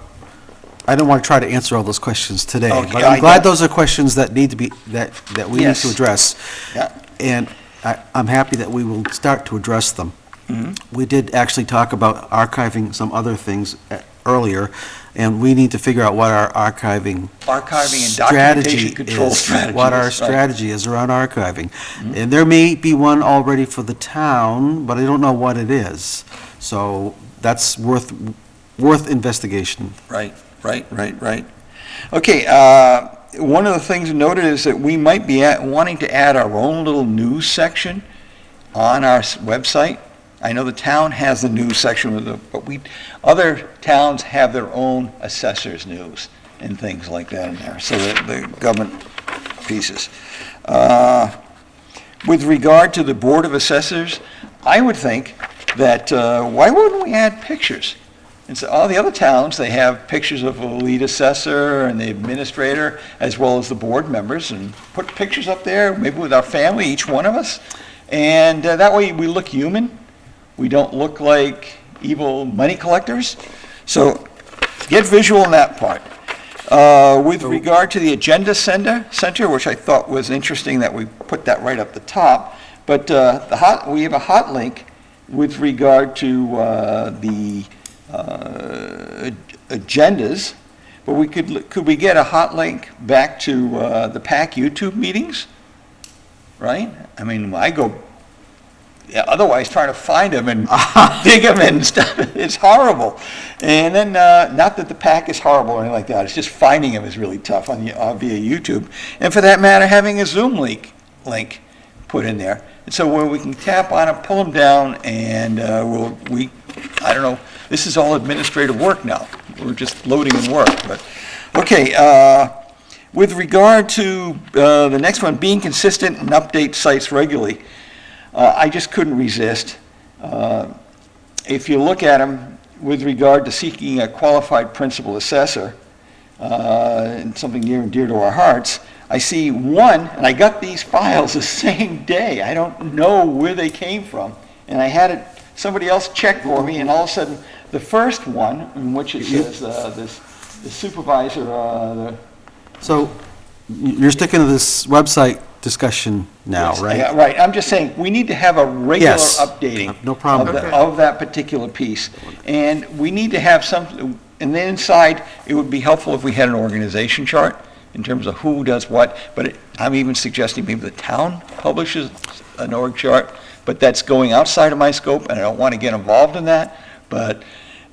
I don't want to try to answer all those questions today, Okay, but I I'm glad get- those are questions that need to be, that we need Yes. to address. Yeah. And I'm happy that we will start to address them. Mm-hmm. We did actually talk about archiving some other things earlier, and we need to figure out what our archiving Archiving and strategy documentation control is, strategy what our is, right. strategy is around archiving. Mm-hmm. And there may be one already for the town, but I don't know what it is. So that's worth investigation. Right. Okay, one of the things noted is that we might be wanting to add our own little news section on our website. I know the town has the news section, but other towns have their own assessors news and things like that in there, so the government pieces. With regard to the Board of Assessors, I would think that why wouldn't we add pictures? And so all the other towns, they have pictures of the lead assessor and the administrator, as well as the board members, and put pictures up there, maybe with our family, each one of us. And that way we look human. We don't look like evil money collectors. So get visual in that part. With regard to the agenda center, which I thought was interesting that we put that right up the top, but we have a hot link with regard to the agendas, but could we get a hot link back to the PAC YouTube meetings? Right? I mean, I go, otherwise trying to find them and dig them and stuff, it's horrible. And then, not that the PAC is horrible or anything like that, it's just finding them is really tough via YouTube. And for that matter, having a Zoom link put in there. And so where we can tap on them, pull them down, and I don't know, this is all administrative work now. We're just loading in work, but, okay. With regard to the next one, being consistent and update sites regularly, I just couldn't resist. If you look at them with regard to seeking a qualified principal assessor, and something near and dear to our hearts, I see one, and I got these files the same day. I don't know where they came from. And I had somebody else check for me, and all of a sudden, the first one, in which it says this the supervisor, So you're sticking to this website discussion now, Yes, right? yeah, right, I'm just saying, we need to have a regular Yes. updating. No problem. of the- Okay. Of that particular piece. And we need to have some, and then inside, it would be helpful if we had an organization chart in terms of who does what, but I'm even suggesting maybe the town publishes an org chart, but that's going outside of my scope, and I don't want to get involved in that, but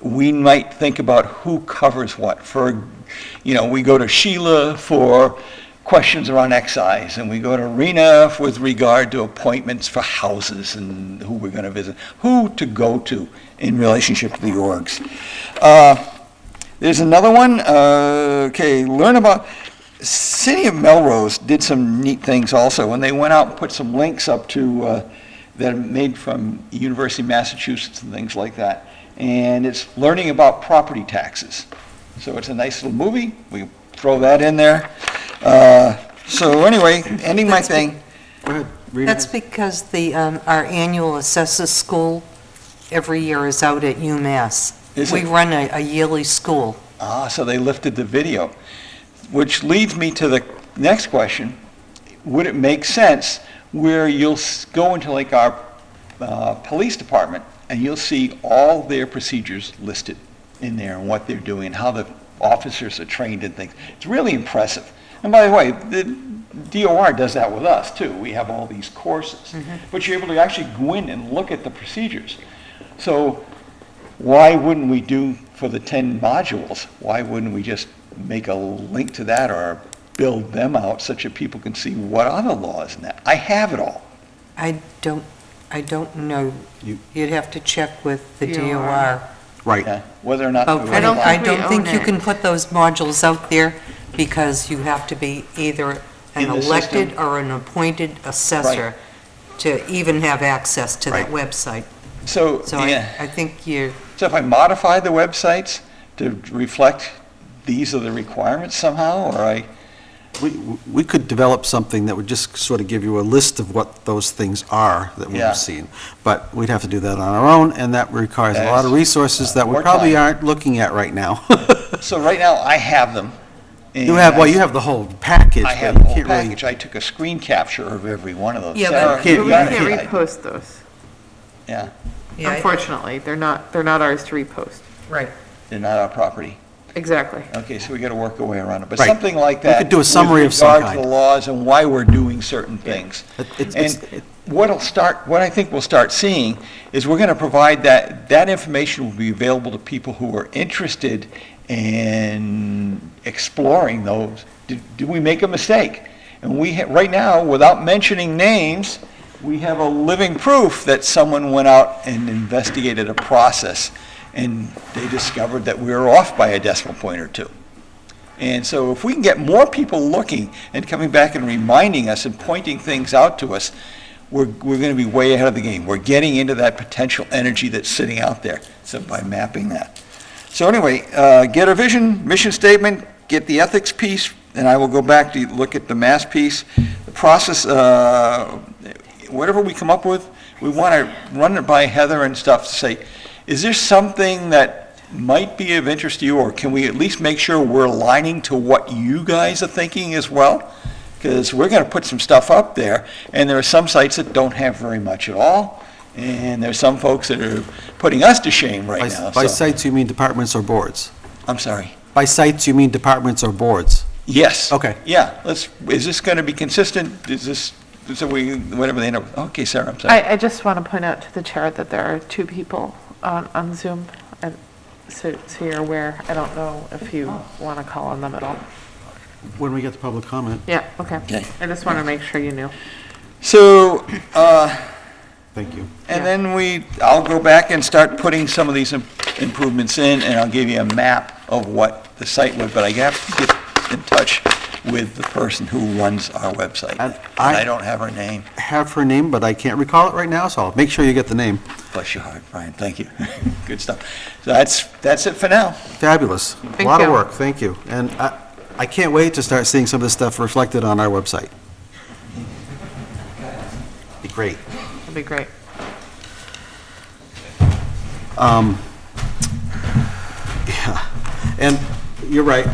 we might think about who covers what. For, we go to Sheila for questions around excise, and we go to Rena with regard to appointments for houses and who we're going to visit, who to go to in relationship to the orgs. There's another one, learn about, City of Melrose did some neat things also, and they went out and put some links up to, that are made from University of Massachusetts and things like that. And it's learning about property taxes. So it's a nice little movie, we throw that in there. So anyway, ending my thing, Go ahead, read That's it. because our annual Assessors School every year is out at UMass. Is We it? run a yearly school. so they lifted the video, which leads me to the next question. Would it make sense where you'll go into like our police department and you'll see all their procedures listed in there and what they're doing and how the officers are trained and things. It's really impressive. And by the way, the DOR does that with us too. We have all these courses. But you're able to actually go in and look at the procedures. So why wouldn't we do for the 10 modules, why wouldn't we just make a link to that or build them out such that people can see what are the laws and that? I have it all. I don't know. You- You'd have to check with the DOR. DOR. Right. Yeah, whether or not. About we putting- don't I think we don't think own you it. can put those modules out there because you have to be either In an the elected system. or an appointed assessor to even have access to that website. So, So yeah, I think you're, so if I modify the websites to reflect these are the requirements somehow, or We could develop something that would just sort of give you a list of what those things are that Yeah. we've seen. But we'd have to do that on our own, and that requires a lot of Yes. resources that we More probably time. aren't looking at right now. so right now I have them. You have, well, you have the whole package. I but have you the whole can't really- package. I took a screen capture of every one of those. Yeah, Sarah, but- Can't- But we Yeah. can't yeah. repost those, Yeah, yeah, unfortunately. They're not ours to repost. right. they're not our property. Exactly. Okay, so we got to work our way around it, but Right. something like We that. could do a summary of some With regard to kind. the laws and why we're doing certain things. It's- And what I think we'll start seeing is we're going to provide that information will be available to people who are interested in exploring those. Did we make a mistake? And right now, without mentioning names, we have a living proof that someone went out and investigated a process and they discovered that we were off by a decimal point or two. And so if we can get more people looking and coming back and reminding us and pointing things out to us, we're going to be way ahead of the game. We're getting into that potential energy that's sitting out there, so by mapping that. So anyway, get our vision, mission statement, get the ethics piece, and I will go back to look at the mass piece. The process, whatever we come up with, we want to run it by Heather and stuff to say, is there something that might be of interest to you, or can we at least make sure we're aligning to what you guys are thinking as well? Because we're going to put some stuff up there, and there are some sites that don't have very much at all, and there's some folks that are putting us to shame right now. By so- sites, you mean departments or boards? I'm sorry. By sites, you mean departments or boards? Yes. Okay. Yeah, is this going to be consistent? Is this, so whatever they end up, okay, Sarah, I'm sorry. I just want to point out to the chair that there are 2 people on Zoom, and so you're aware. I don't know if you want to call on them at all. When we get to public comment. Yeah, okay. Okay. I just want to make sure you knew. So, Thank you. and then I'll go back and start putting some of these improvements in, and I'll give you a map of what the site would, but I have to get in touch with the person who runs our website. And And I- I don't have her name. Have her name, but I can't recall it right now, so I'll make sure you get the name. Bless your heart, Brian, thank you. Good stuff. So that's it for now. Fabulous. A Thank lot of you. work, thank you. And I can't wait to start seeing some of this stuff reflected on our website. Be great. That'd be great. Yeah, and, you're right.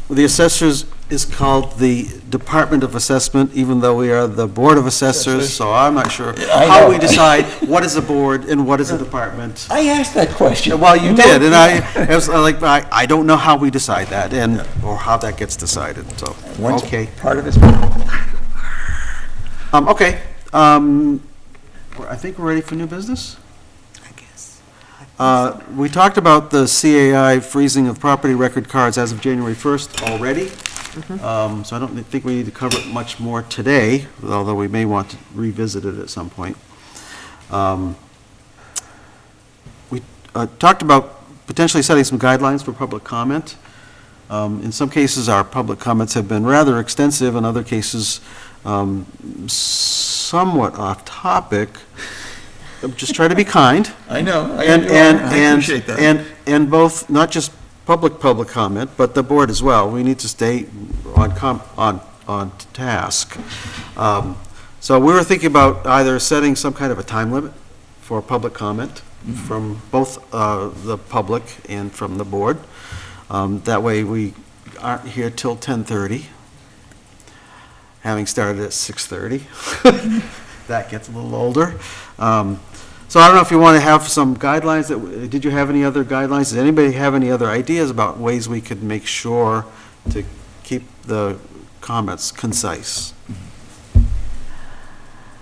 The assessors is called the Department of Assessment, even though we are the Board of Assessors, so I'm not sure I how know. we decide what is a board and what is a department. I asked that question. Well, you did, and I was like, I don't know how we decide that, and, or how that gets decided, so, Once okay. Part of it's. Okay, I think we're ready for new business? I guess. We talked about the CAI freezing of property record cards as of January 1st already. So I don't think we need to cover it much more today, although we may want to revisit it at some point. We talked about potentially setting some guidelines for public comment. In some cases, our public comments have been rather extensive, in other cases, somewhat off topic. Just try to be kind. I know. I appreciate that. And both, not just public comment, but the board as well. We need to stay on task. So we were thinking about either setting some kind of a time limit for public comment from both the public and from the board. That way we aren't here till 10:30, having started at 6:30. That gets a little older. So I don't know if you want to have some guidelines. Did you have any other guidelines? Does anybody have any other ideas about ways we could make sure to keep the comments concise?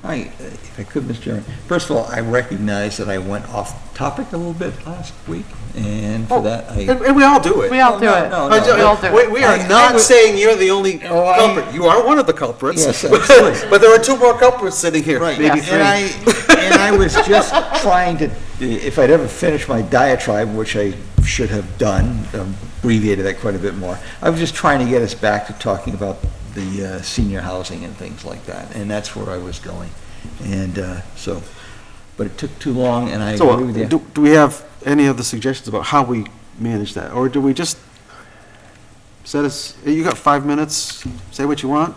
If I could, Mr. Chairman, first of all, I recognize that I went off topic a little bit last week, and for that, And we all do it. We all do it. no, We all do it. We are I not would- saying you're the only Oh, I- culprit. You are one of the culprits. Yes, absolutely. But there are two more culprits sitting here, Right, maybe Yes. three. and I was just trying to, if I'd ever finished my diatribe, which I should have done, abbreviated that quite a bit more, I was just trying to get us back to talking about the senior housing and things like that, and that's where I was going. And so, but it took too long, and I So agree with you. do we have any other suggestions about how we manage that? Or do we just set us, you got 5 minutes, say what you want?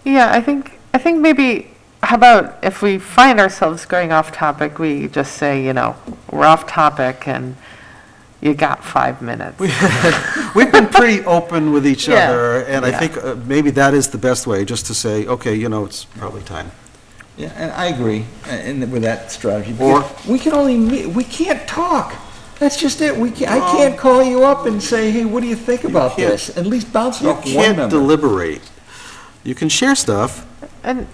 Yeah, I think maybe, how about if we find ourselves going off topic, we just say, we're off topic and you got 5 minutes. We've been pretty open with each Yeah. other, and I Yeah. think maybe that is the best way, just to say, okay, it's probably time. Yeah, and I agree, and with that strategy. Or- because we can only meet, we can't talk. That's just it. I can't call you up and say, hey, what do you think about can't- this? At least bounce it You off one can't member. deliberate. You can share stuff. And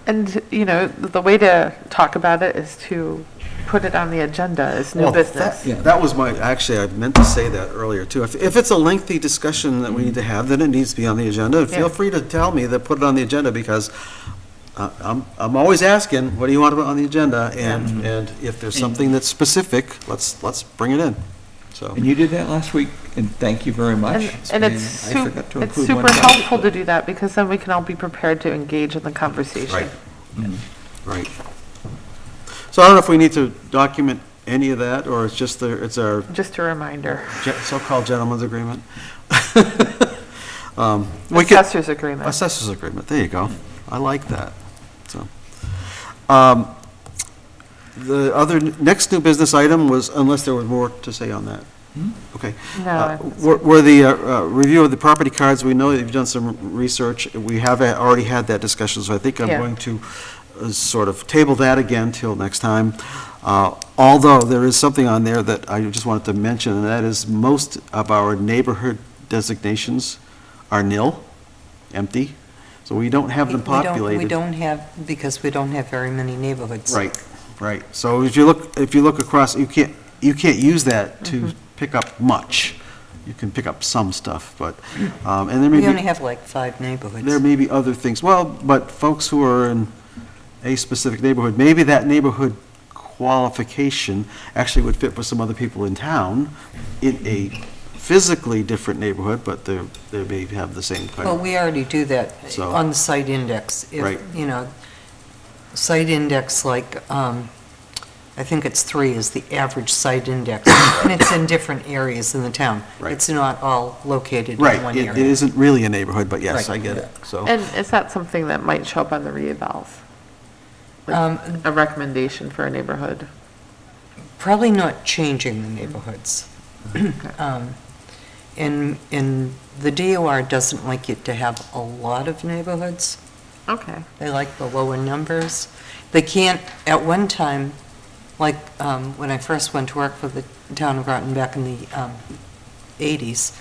the way to talk about it is to put it on the agenda as new Well, business. That was actually, I meant to say that earlier, too. If it's a lengthy discussion that we need to have, then it needs to be on the agenda. And feel Yeah. free to tell me that put it on the agenda, because I'm always asking, what do you want to put on the agenda? And if there's something that's specific, let's bring it in, so. And you did that last week, and thank you very much. And it's I forgot to it's include super one down. helpful to do that, because then we can all be prepared to engage in the conversation. Right. Right. So I don't know if we need to document any of that, or it's just it's our Just a reminder. so-called gentleman's agreement. We could- Assessors agreement. Assessors agreement, there you go. I like that, so. The other, next new business item was, unless there was more to say on that? Okay. No, Were the review of the property cards, we know that you've done some research, we have already had that discussion, so I think I'm Yeah. going to sort of table that again till next time. Although there is something on there that I just wanted to mention, and that is most of our neighborhood designations are nil, empty, so we don't have them populated. We don't have, because we don't have very many neighborhoods. Right, right. So if you look across, you can't use that to pick up much. You can pick up some stuff, but, and there may We only be, have like 5 neighborhoods. there may be other things. Well, but folks who are in a specific neighborhood, maybe that neighborhood qualification actually would fit with some other people in town in a physically different neighborhood, but they may have the same kind Well, of. we already do that So- on the site index. If, Right. Site index, like, I think it's 3 is the average site index, and it's in different areas in the town. Right. It's not all located in Right, one it area. isn't really a neighborhood, but yes, Right. I get it, so. And is that something that might show up on the reevals? Like a recommendation for a neighborhood? Probably not changing the neighborhoods. And the DOR doesn't like you to have a lot of neighborhoods. Okay. They like the lower numbers. They can't, at one time, like, when I first went to work for the town of Groton back in the 80s,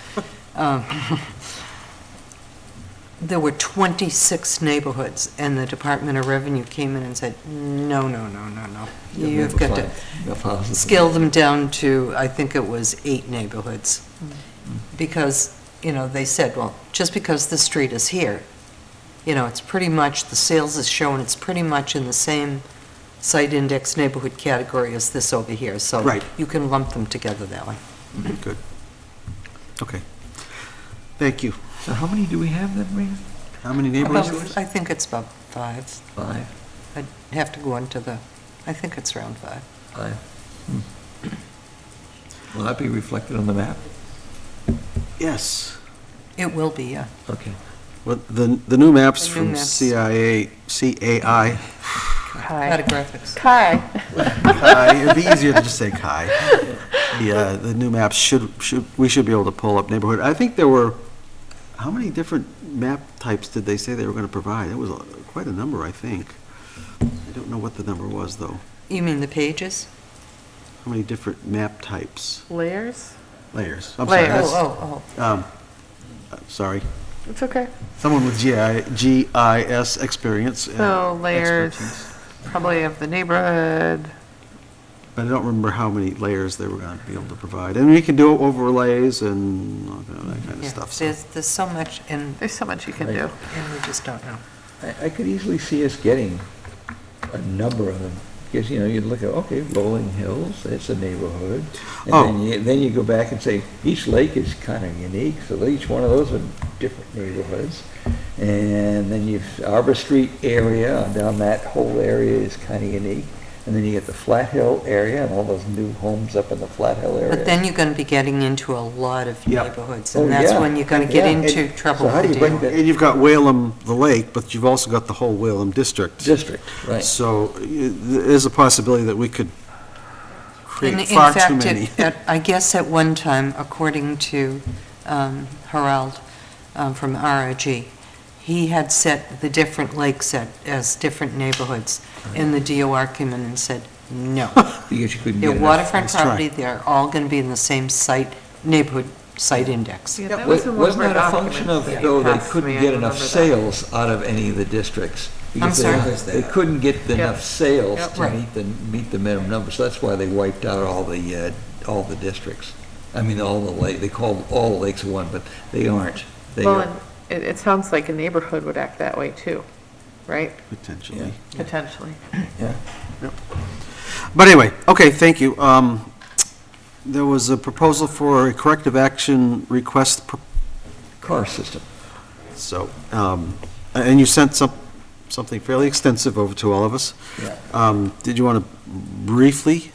there were 26 neighborhoods, and the Department of Revenue came in and said, no, no, no, no, no. You've got to scale them down to, I think it was 8 neighborhoods. Because, they said, well, just because the street is here, it's pretty much, the sales is shown, it's pretty much in the same site index neighborhood category as this over here. So Right. you can lump them together that way. Good. Okay. Thank you. So how many do we have then, Rena? How many neighborhoods? I think it's about 5. 5? I'd have to go into I think it's around 5. 5. Will that be reflected on the map? Yes. It will be, yeah. Okay. Well, the new maps The new from maps. CAI. Kai. Cartographics. Kai. Kai, it'd be easier to just say Kai. The new maps we should be able to pull up neighborhood. I think there were, how many different map types did they say they were going to provide? It was quite a number, I think. I don't know what the number was, though. You mean the pages? How many different map types? Layers? Layers. I'm Layers. sorry. Oh. Sorry. It's okay. Someone with GIS experience. and So layers, expertise. probably of the neighborhood. But I don't remember how many layers they were going to be able to provide. And we can do overlays and all that kind of Yeah, stuff. So. there's so much, and There's so much you can Right. do. we just don't know. I could easily see us getting a number of them. Because, you'd look at, okay, Rolling Hills, it's a neighborhood. And Oh. then you go back and say, each lake is kind of unique, so each one of those are different neighborhoods. And then Arbor Street area, down that whole area is kind of unique. And then you get the Flat Hill area and all those new homes up in the Flat Hill area. But then you're going to be getting into a lot of Yep. neighborhoods, Oh, and that's yeah. when you're going to get Yeah. into trouble So how with do the you bring DOR. that And you've got Whalum, the lake, but you've also got the whole Whalum district. district, right? So there is a possibility that we could create In far fact, too many. I guess at one time, according to Harald from ROG, he had set the different lakes as different neighborhoods, and the DOR came in and said, no. Because you couldn't They're get enough. waterfront That's right. property, they're all going to be in the same neighborhood site index. Yeah, that was in one of Wasn't our that a function of, documents. though, they Passed couldn't me, I get enough remember that. sales out of any of the districts? Because I'm They couldn't get enough sales Yep. to Right. meet the minimum number, so that's why they wiped out all the districts. I mean, all the they called all the lakes one, but they aren't. They Well, are, and it sounds like a neighborhood would act that way too, right? Potentially. Potentially. yeah. But anyway, okay, thank you. There was a proposal for a corrective action request, Car system. so, and you sent something fairly extensive over to all of us. Yeah. Did you want to briefly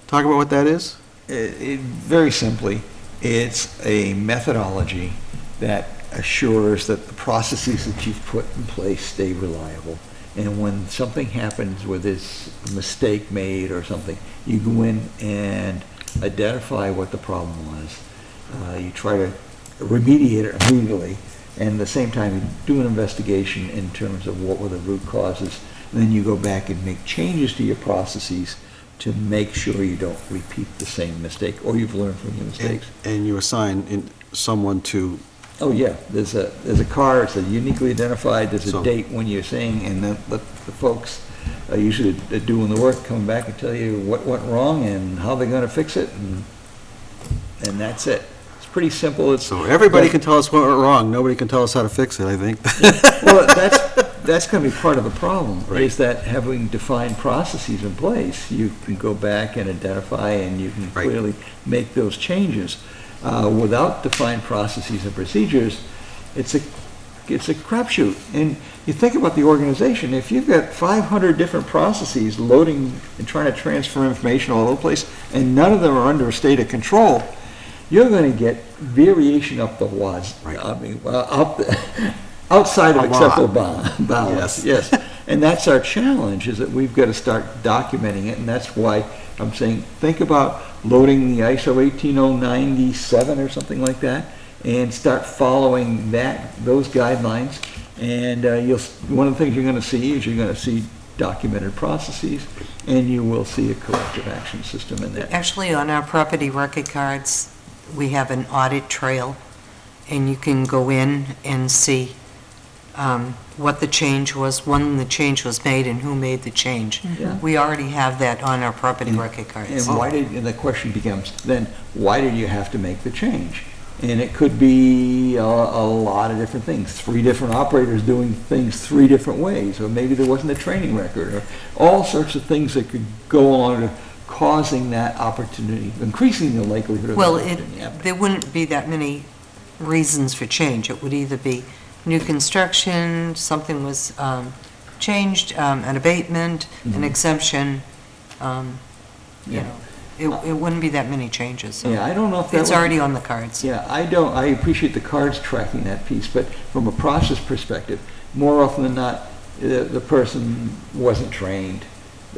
talk about what that is? Very simply, it's a methodology that assures that the processes that you've put in place stay reliable. And when something happens where there's a mistake made or something, you go in and identify what the problem was. You try to remediate it immediately, and at the same time, you do an investigation in terms of what were the root causes. And then you go back and make changes to your processes to make sure you don't repeat the same mistake, or you've learned from your mistakes. And you assign someone to, Oh, yeah, there's a car, it's uniquely identified, there's So- a date when you're saying, and then the folks usually doing the work come back and tell you what went wrong and how they're gonna fix it, and that's it. It's pretty simple, it's. so everybody can tell us what went wrong, nobody can tell us how to fix it, I think. Well, that's gonna be part of the problem, Right. is that having defined processes in place, you can go back and identify and you can Right. clearly make those changes. Without defined processes and procedures, it's a crapshoot. And you think about the organization, if you've got 500 different processes loading and trying to transfer information all over the place, and none of them are under a state of control, you're going to get variation up the wazoo. Right. I mean, outside of A lot. acceptable bounds. Yes. Yes. And that's our challenge, is that we've got to start documenting it, and that's why I'm saying, think about loading the ISO 18097 or something like that, and start following those guidelines. And one of the things you're going to see is you're going to see documented processes, and you will see a corrective action system in there. Actually, on our property record cards, we have an audit trail, and you can go in and see what the change was, when the change was made, and who made the change. Yeah. We already have that on our property record cards. And the question becomes, then, why did you have to make the change? And it could be a lot of different things, 3 different operators doing things 3 different ways, or maybe there wasn't a training record, or all sorts of things that could go along to causing that opportunity, increasing the likelihood of Well, that opportunity happening. there wouldn't be that many reasons for change. It would either be new construction, something was changed, an abatement, an exemption, you Yeah. know. It wouldn't be that many changes. So Yeah, I don't know if that it's was- already on the cards. Yeah, I appreciate the cards tracking that piece, but from a process perspective, more often than not, the person wasn't trained,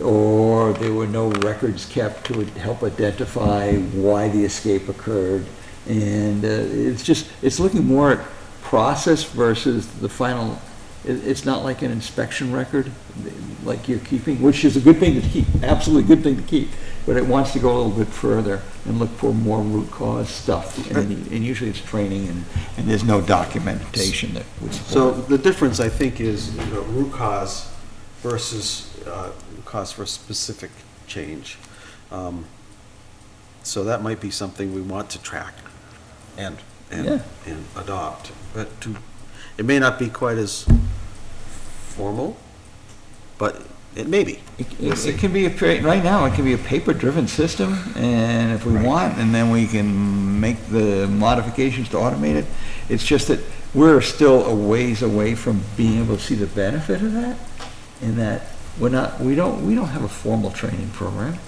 or there were no records kept to help identify why the escape occurred. And it's looking more at process versus the final. It's not like an inspection record like you're keeping, which is a good thing to keep, absolutely good thing to keep, but it wants to go a little bit further and look for more root cause stuff. And usually it's training, and there's no documentation that would So support it. the difference, I think, is root cause versus cause for a specific change. So that might be something we want to track and Yeah. adopt. But it may not be quite as formal, but it may be. It can be, right now, it can be a paper-driven system, and if we want, and then we can make the modifications to automate it. It's just that we're still a ways away from being able to see the benefit of that, in that we don't have a formal training program.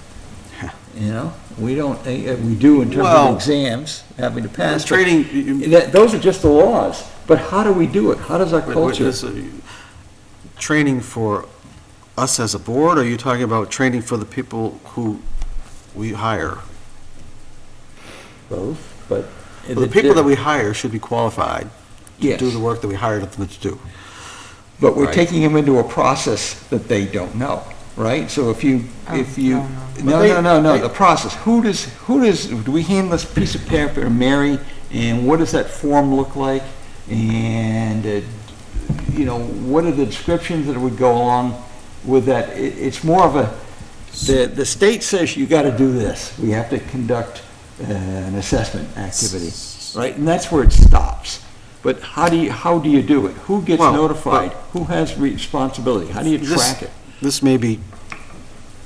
You know, we don't, we do in terms Well, of exams, having to pass. but training- Those are just the laws, but how do we do it? How does our culture? Training for us as a board, or are you talking about training for the people who we hire? Both, but. Well, the people that we hire should be qualified to Yes. do the work that we hired them to do. But we're Right. taking them into a process that they don't know, right? So if you, no, the process. Do we hand this piece of paper to Mary, and what does that form look like? And, what are the descriptions that would go along with that? It's more of the state says you gotta do this. We have to conduct an assessment activity, right? And that's where it stops. But how do you do it? Who gets Well, notified? Who has responsibility? How do you track it? This may be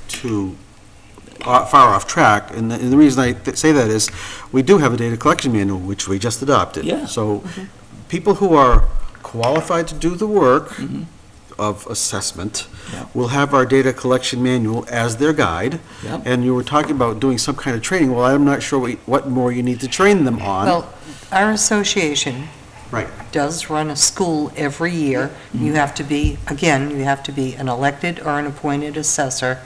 too far off track, and the reason I say that is, we do have a data collection manual, which we just adopted. Yeah. So, people who are qualified to do the work of assessment Yeah. will have our data collection manual as their guide. Yeah. And you were talking about doing some kind of training, well, I'm not sure what more you need to train them on. Well, our association Right. does run a school every year. You have to be, again, you have to be an elected or an appointed assessor.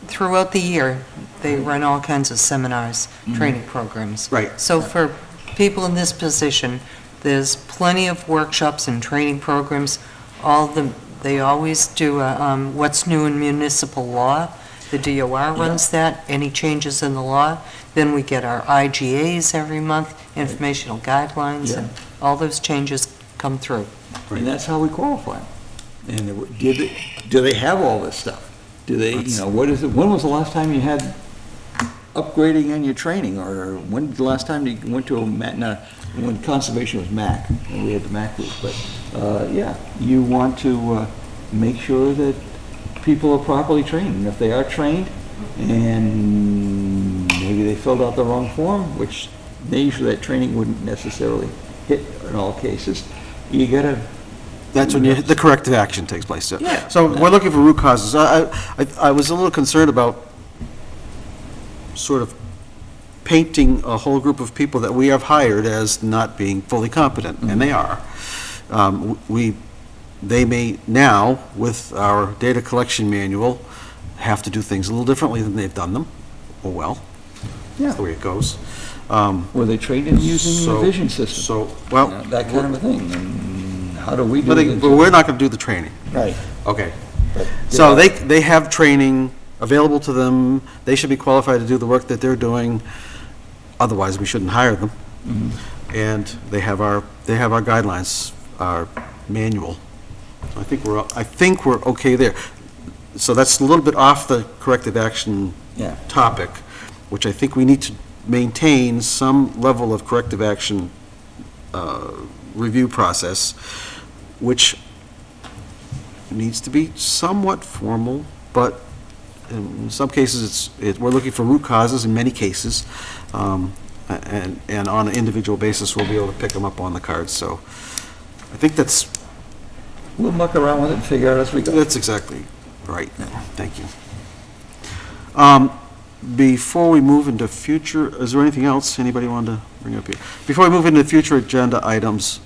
Throughout the year, they run all kinds of seminars, training programs. Right. So for people in this position, there's plenty of workshops and training programs. They always do what's new in municipal law. The DOR runs that, any changes in the law. Then we get our IGAs every month, informational guidelines, and all those changes come through. And that's how we qualify them. And do they have all this stuff? Do they, what is it, when was the last time you had upgrading on your training? Or when the last time you went to when conservation was MAC, and we had the MAC group, but, you want to make sure that people are properly trained. And if they are trained, and maybe they filled out the wrong form, which usually that training wouldn't necessarily hit in all cases, you gotta. That's when the corrective action takes place. So- Yeah. So we're looking for root causes. I was a little concerned about sort of painting a whole group of people that we have hired as not being fully competent, and they are. They may now, with our data collection manual, have to do things a little differently than they've done them. Oh, well, that's the way it goes. Were they trained in using the So- vision system? So, You well, know, that kind of a thing, and how do we do but it? we're not going to do the training. Right. Okay. But, So yeah, they have training available to them. They should be qualified to do the work that they're doing. Otherwise, we shouldn't hire them. And they have our guidelines, our manual. So I think we're okay there. So that's a little bit off the corrective action Yeah. topic, which I think we need to maintain some level of corrective action review process, which needs to be somewhat formal, but in some cases, we're looking for root causes in many cases, and on an individual basis, we'll be able to pick them up on the cards, so I think that's We'll muck around with it and figure out as we go. exactly right. Thank you. Before we move into future, is there anything else anybody wanted to bring up here? Before we move into future agenda items,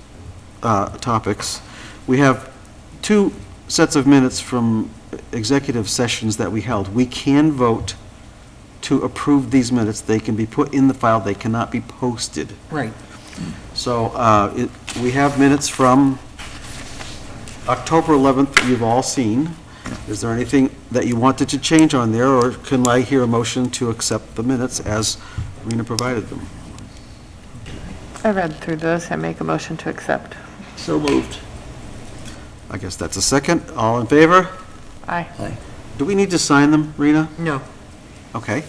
topics, we have 2 sets of minutes from executive sessions that we held. We can vote to approve these minutes. They can be put in the file. They cannot be posted. Right. So we have minutes from October 11th you've all seen. Is there anything that you wanted to change on there, or can I hear a motion to accept the minutes as Rena provided them? I read through those. I make a motion to accept. So moved. I guess that's a second. All in favor? Aye. Aye. Do we need to sign them, Rena? No. Okay.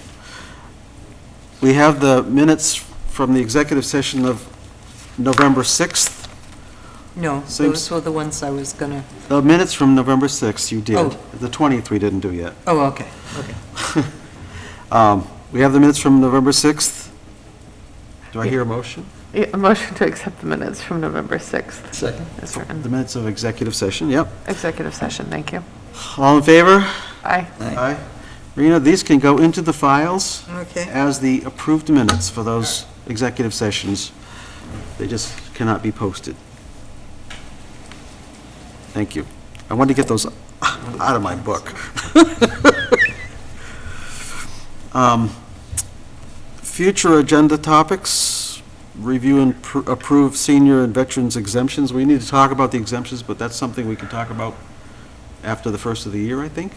We have the minutes from the executive session of November 6th. No, Seems- those were the ones I was gonna, The minutes from November 6th you did. Oh. The 20th we didn't do yet. oh, okay. We have the minutes from November 6th. Do I hear a motion? Yeah, a motion to accept the minutes from November 6th. Second. Is The written. minutes of executive session, yep. Executive session, thank you. All in favor? Aye. Aye. Rena, these can go into the files Okay. as the approved minutes for those executive sessions. They just cannot be posted. Thank you. I wanted to get those out of my book. Future agenda topics, review and approve senior and veterans exemptions. We need to talk about the exemptions, but that's something we can talk about after the first of the year, I think.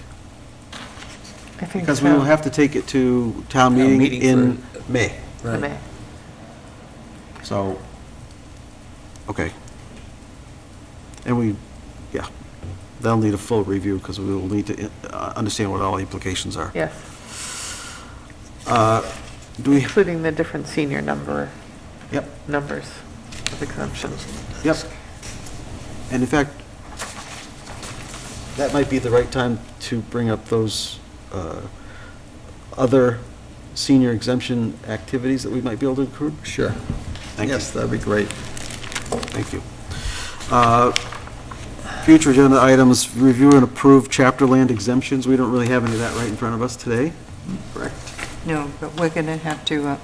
I think Because we will so. have to take it to town Town meeting meeting in May. The May. So, okay. And they'll need a full review because we will need to understand what all the implications are. Yes, Do we, including the different senior numbers yep, of exemptions. yep. And in fact, that might be the right time to bring up those other senior exemption activities that we might be able to include. Sure. Thank you. Yes, that'd be great. Thank you. Future agenda items, review and approve chapter land exemptions. We don't really have any of that right in front of us today, correct? No, but we're gonna have to,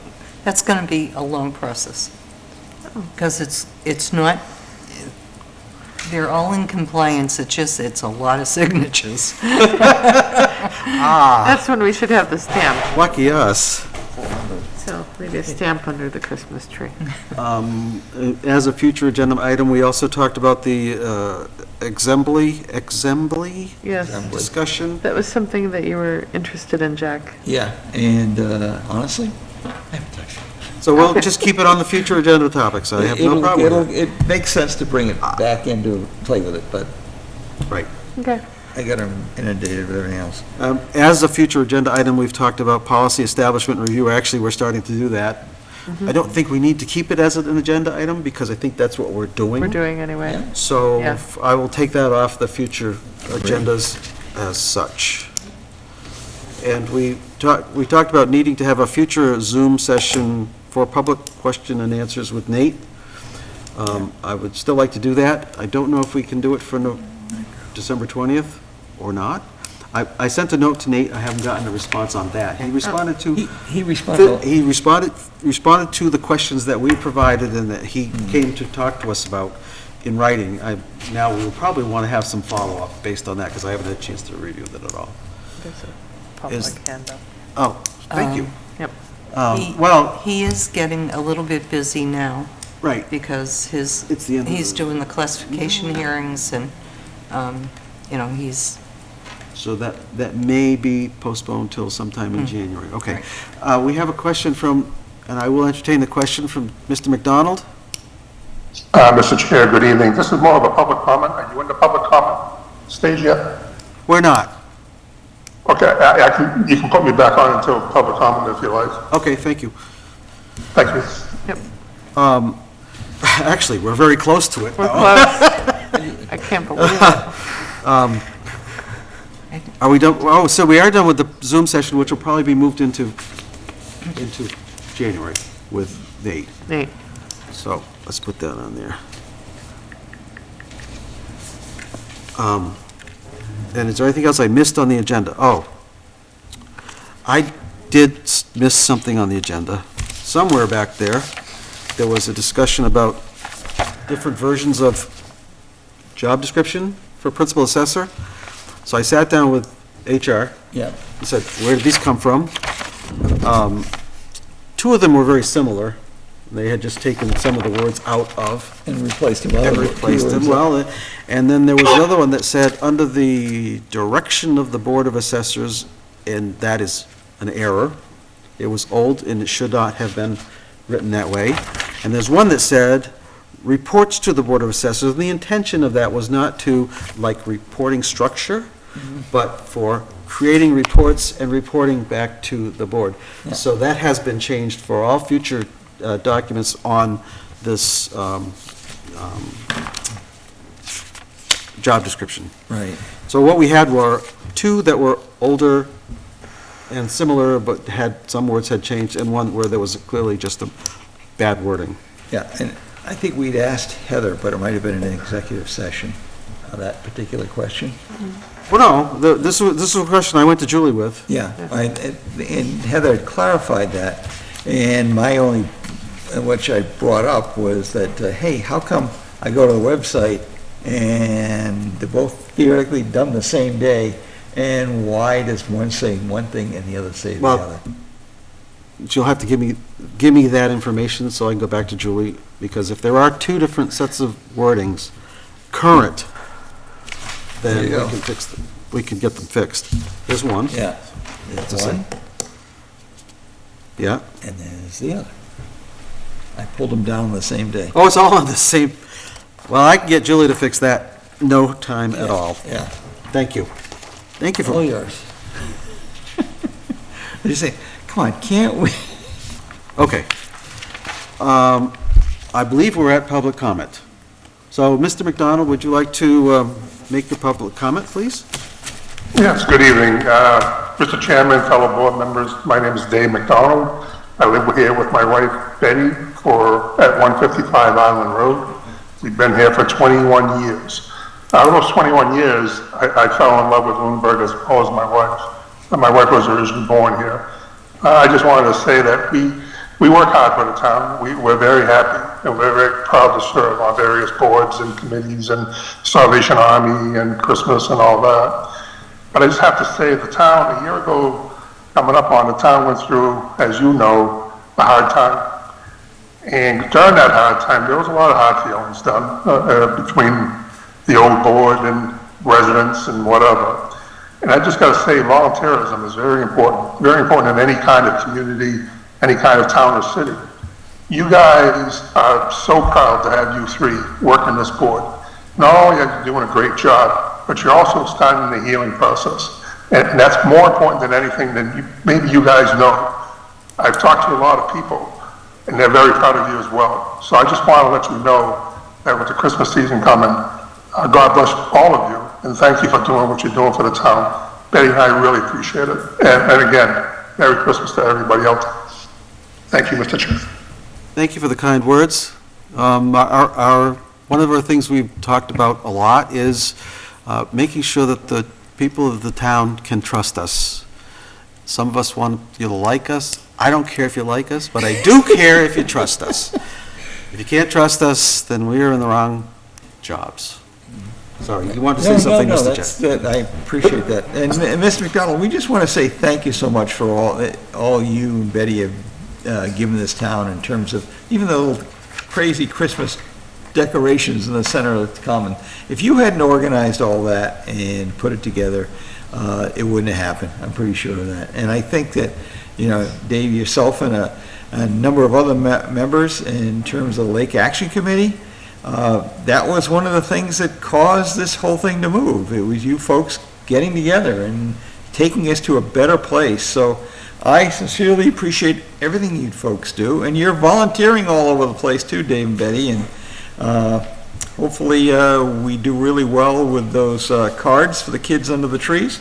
that's gonna be a long process. Because it's not, they're all in compliance, it's a lot of signatures. That's when we should have the stamp. Lucky us. So maybe a stamp under the Christmas tree. As a future agenda item, we also talked about the exemplary Yes, discussion. that was something that you were interested in, Jack. Yeah, and honestly, I haven't touched it. So we'll just keep it on the future agenda topics. I have no problem with It makes sense to bring it back in to play with it, but it. Right. Okay. I got them inundated with everything else. As a future agenda item, we've talked about policy establishment review. Actually, we're starting to do that. I don't think we need to keep it as an agenda item because I think that's what we're doing. We're doing anyway. Yeah. So Yeah. I will take that off the future agendas as such. And we talked about needing to have a future Zoom session for public question and answers with Nate. I would still like to do that. I don't know if we can do it for December 20th or not. I sent a note to Nate. I haven't gotten a response on that. He responded to. He responded. He responded to the questions that we provided and that he came to talk to us about in writing. Now, we'll probably want to have some follow-up based on that, because I haven't had a chance to review that at all. public handbook. Oh, thank you. Yep. Well, He is getting a little bit busy now right, because it's the end of he's the, doing the classification hearings and, he's, so that may be postponed till sometime in January. Okay. We have a question from, and I will entertain the question from Mr. McDonald. Mr. Chair, good evening. This is more of a public comment. Are you in the public comment stage yet? We're not. Okay, you can put me back on until public comment if you like. Okay, thank you. Thank you. Yep. Actually, we're very close to it We're now. close. I can't believe it. Are we done? Oh, so we are done with the Zoom session, which will probably be moved into January with Nate. Nate. So let's put that on there. And is there anything else I missed on the agenda? Oh, I did miss something on the agenda. Somewhere back there, there was a discussion about different versions of job description for principal assessor. So I sat down with HR. Yeah. I said, where did these come from? Two of them were very similar. They had just taken some of the words out of And replaced them. and replaced them. Well, and then there was another one that said, under the direction of the Board of Assessors, and that is an error. It was old and it should not have been written that way. And there's one that said, reports to the Board of Assessors, and the intention of that was not to, like, reporting structure, but for creating reports and reporting back to the board. Yeah. So that has been changed for all future documents on this job description. Right. So what we had were two that were older and similar, but some words had changed, and one where there was clearly just a bad wording. Yeah, and I think we'd asked Heather, but it might have been in an executive session, that particular question. Well, no, this was a question I went to Julie with. Yeah, and Heather had clarified that, and my only, which I brought up was that, hey, how come I go to the website and they're both theoretically done the same day, and why does one say one thing and the other say the Well, other? She'll have to give me that information so I can go back to Julie, because if there are two different sets of wordings, current, then There you we go. can fix them. We can get them fixed. There's one. Yeah, It's there's the one, Yeah. and there's the other. I pulled them down the same day. Oh, it's all on the same, well, I can get Julie to fix that, no time at all. Yeah, Thank you. Thank you all for, yours. You say, come on, can't we? okay. I believe we're at public comment. So, Mr. McDonald, would you like to make your public comment, please? Yes, good evening. Mr. Chairman, fellow board members, my name is Dave McDonald. I live here with my wife Betty at 155 Island Road. We've been here for 21 years. Out of those 21 years, I fell in love with Lundberg as well as my wife. My wife was originally born here. I just wanted to say that we work hard for the town. We're very happy and we're very proud to serve on various boards and committees and Salvation Army and Christmas and all that. But I just have to say the town, a year ago, coming up on, the town went through, as you know, a hard time. And during that hard time, there was a lot of hard feelings done between the old board and residents and whatever. And I just got to say, volunteerism is very important in any kind of community, any kind of town or city. You guys are so proud to have you three working this board. Not only are you doing a great job, but you're also starting the healing process. And that's more important than anything than maybe you guys know. I've talked to a lot of people, and they're very proud of you as well. So I just want to let you know that with the Christmas season coming, God bless all of you, and thank you for doing what you're doing for the town. Betty and I really appreciate it. And again, Merry Christmas to everybody else. Thank you, Mr. Chair. Thank you for the kind words. One of our things we've talked about a lot is making sure that the people of the town can trust us. Some of us want you to like us. I don't care if you like us, but I do care if you trust us. If you can't trust us, then we are in the wrong jobs. Sorry, you wanted to say something, No, Mr. that's Chair? good. I appreciate that. And Mr. McDonald, we just want to say thank you so much for all you and Betty have given this town in terms of, even the crazy Christmas decorations in the center of the common. If you hadn't organized all that and put it together, it wouldn't have happened. I'm pretty sure of that. And I think that, Dave, yourself and a number of other members in terms of the Lake Action Committee, that was one of the things that caused this whole thing to move. It was you folks getting together and taking us to a better place. So I sincerely appreciate everything you folks do, and you're volunteering all over the place too, Dave and Betty, and hopefully we do really well with those cards for the kids under the trees.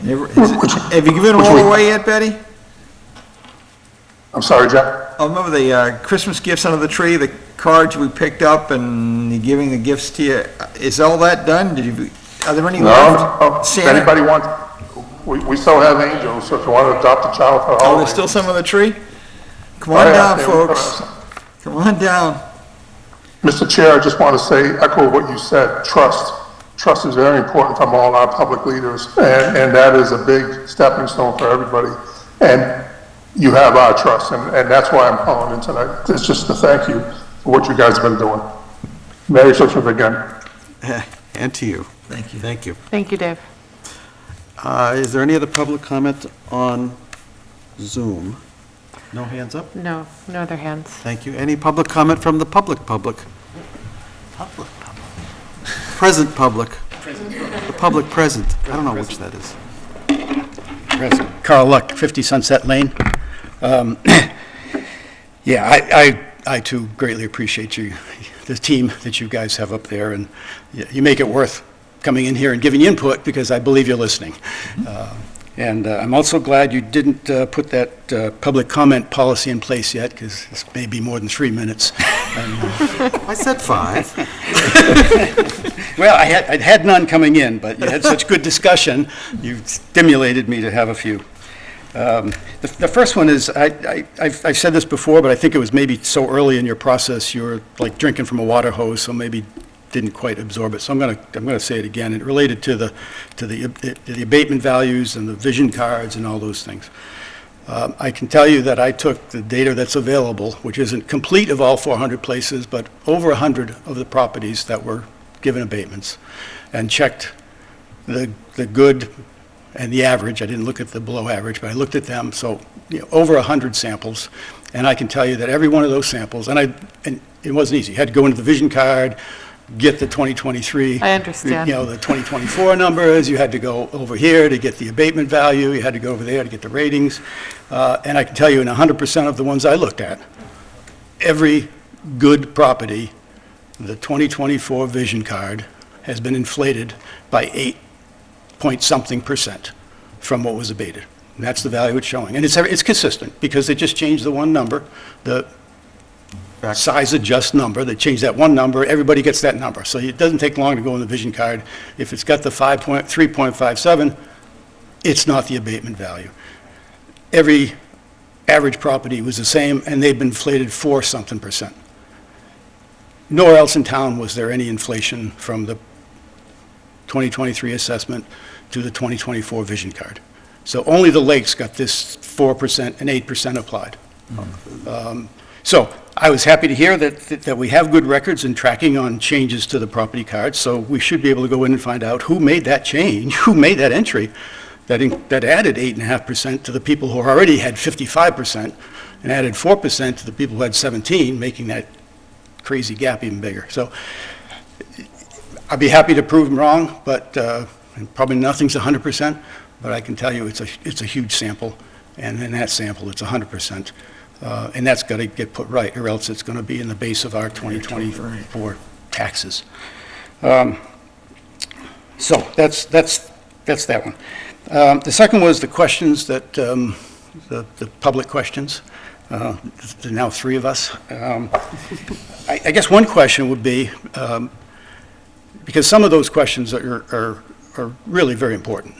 Have you given them all away yet, Betty? I'm sorry, Jack? I remember the Christmas gifts under the tree, the cards we picked up, and you're giving the gifts to you. Is all that done? Are there any left? No, if Santa? anybody wants, we still have angels, so if you want to adopt a child for the Oh, holidays. there's still some on the tree? Come on Oh, yeah, down, yeah, folks. Come on down. Mr. Chair, I just want to say, echo what you said, trust. Trust is very important from all our public leaders, and that is a big stepping stone for everybody. And you have our trust, and that's why I'm calling in tonight. It's just to thank you for what you guys have been doing. Merry Christmas again. And to you. Thank you. Thank you. Thank you, Dave. Is there any other public comment on Zoom? No hands up? No other hands. Thank you. Any public comment from the public? Present public. The public present. I don't know which that is. Carl Luck, 50 Sunset Lane. Yeah, I too greatly appreciate you, the team that you guys have up there, and you make it worth coming in here and giving input, because I believe you're listening. And I'm also glad you didn't put that public comment policy in place yet, because this may be more than 3 minutes. I said 5. Well, I'd had none coming in, but you had such good discussion, you stimulated me to have a few. The first one is, I've said this before, but I think it was maybe so early in your process, you were like drinking from a water hose, so maybe didn't quite absorb it. So I'm gonna say it again. It related to the abatement values and the vision cards and all those things. I can tell you that I took the data that's available, which isn't complete of all 400 places, but over 100 of the properties that were given abatements, and checked the good and the average. I didn't look at the below average, but I looked at them. So over 100 samples, and I can tell you that every one of those samples, and it wasn't easy. You had to go into the vision card, get the 2023. I understand. The 2024 numbers. You had to go over here to get the abatement value. You had to go over there to get the ratings. And I can tell you, in 100% of the ones I looked at, every good property, the 2024 vision card has been inflated by 8-point-something% from what was abated. And that's the value it's showing. And it's consistent, because they just changed the one number, the size adjust number. They changed that one number, everybody gets that number. So it doesn't take long to go in the vision card. If it's got the 3.57, it's not the abatement value. Every average property was the same, and they've been inflated 4-something%. Nowhere else in town was there any inflation from the 2023 assessment to the 2024 vision card. So only the lakes got this 4% and 8% applied. So I was happy to hear that we have good records and tracking on changes to the property cards, so we should be able to go in and find out who made that change, who made that entry that added 8.5% to the people who already had 55%, and added 4% to the people who had 17, making that crazy gap even bigger. So I'd be happy to prove them wrong, but probably nothing's 100%, but I can tell you it's a huge sample, and in that sample it's 100%. And that's got to get put right, or else it's going to be in the base of our 2024 taxes. So that's that one. The second was the questions that, the public questions. There are now 3 of us. I guess one question would be, because some of those questions are really very important.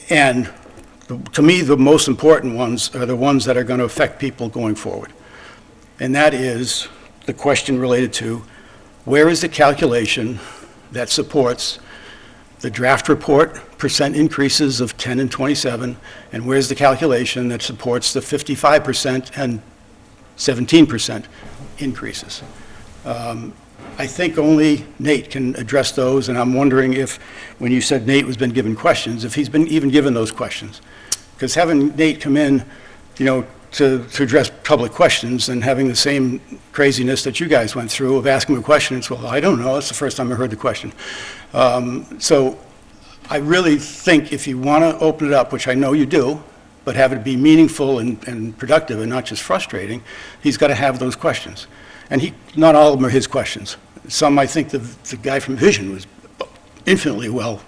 And to me, the most important ones are the ones that are going to affect people going forward. And that is the question related to where is the calculation that supports the draft report percent increases of 10 and 27, and where's the calculation that supports the 55% and 17% increases? I think only Nate can address those, and I'm wondering if, when you said Nate was been given questions, if he's been even given those questions. Because having Nate come in, to address public questions and having the same craziness that you guys went through of asking him a question, it's, well, I don't know, it's the first time I heard the question. So I really think if you want to open it up, which I know you do, but have it be meaningful and productive and not just frustrating, he's got to have those questions. And not all of them are his questions. Some, I think the guy from Vision was infinitely well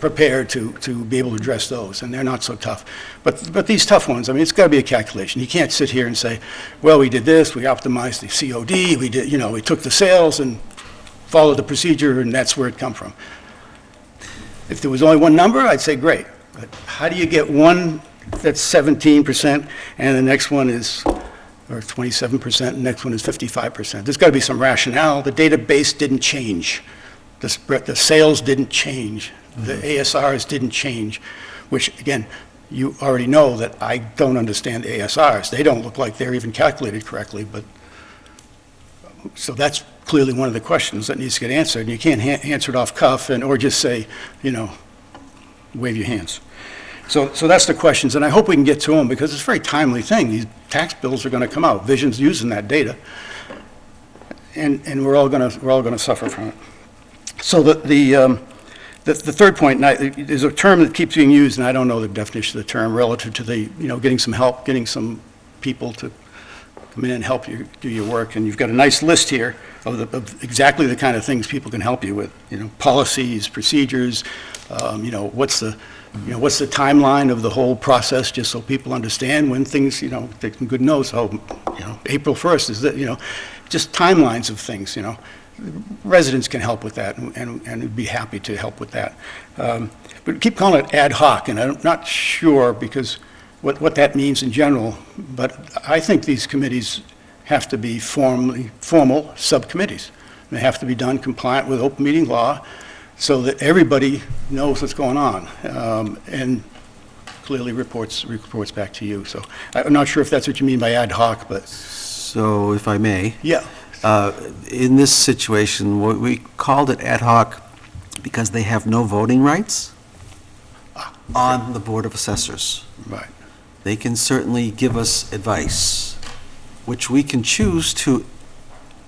prepared to be able to address those, and they're not so tough. But these tough ones, I mean, it's got to be a calculation. You can't sit here and say, well, we did this, we optimized the COD, we did, we took the sales and followed the procedure, and that's where it come from. If there was only one number, I'd say great. But how do you get one that's 17% and the next one is, or 27%, and the next one is 55%? There's got to be some rationale. The database didn't change. The sales didn't change. The ASRs didn't change, which, again, you already know that I don't understand ASRs. They don't look like they're even calculated correctly, but, so that's clearly one of the questions that needs to get answered. And you can't answer it off cuff or just say, wave your hands. So that's the questions, and I hope we can get to them because it's a very timely thing. These tax bills are going to come out. Vision's using that data, and we're all going to suffer from it. So the third point, there's a term that keeps being used, and I don't know the definition of the term relative to the getting some help, getting some people to come in and help you do your work, and you've got a nice list here of exactly the kind of things people can help you with. Policies, procedures. What's the timeline of the whole process, just so people understand when things, take some good notes. April 1st is that, just timelines of things, Residents can help with that, and would be happy to help with that. But keep calling it ad hoc, and I'm not sure because what that means in general, but I think these committees have to be formal subcommittees. They have to be done compliant with open meeting law, so that everybody knows what's going on, and clearly reports back to you. So I'm not sure if that's what you mean by ad hoc, but. So if I may. Yeah. In this situation, we called it ad hoc because they have no voting rights on the Board of Assessors. Right. They can certainly give us advice, which we can choose to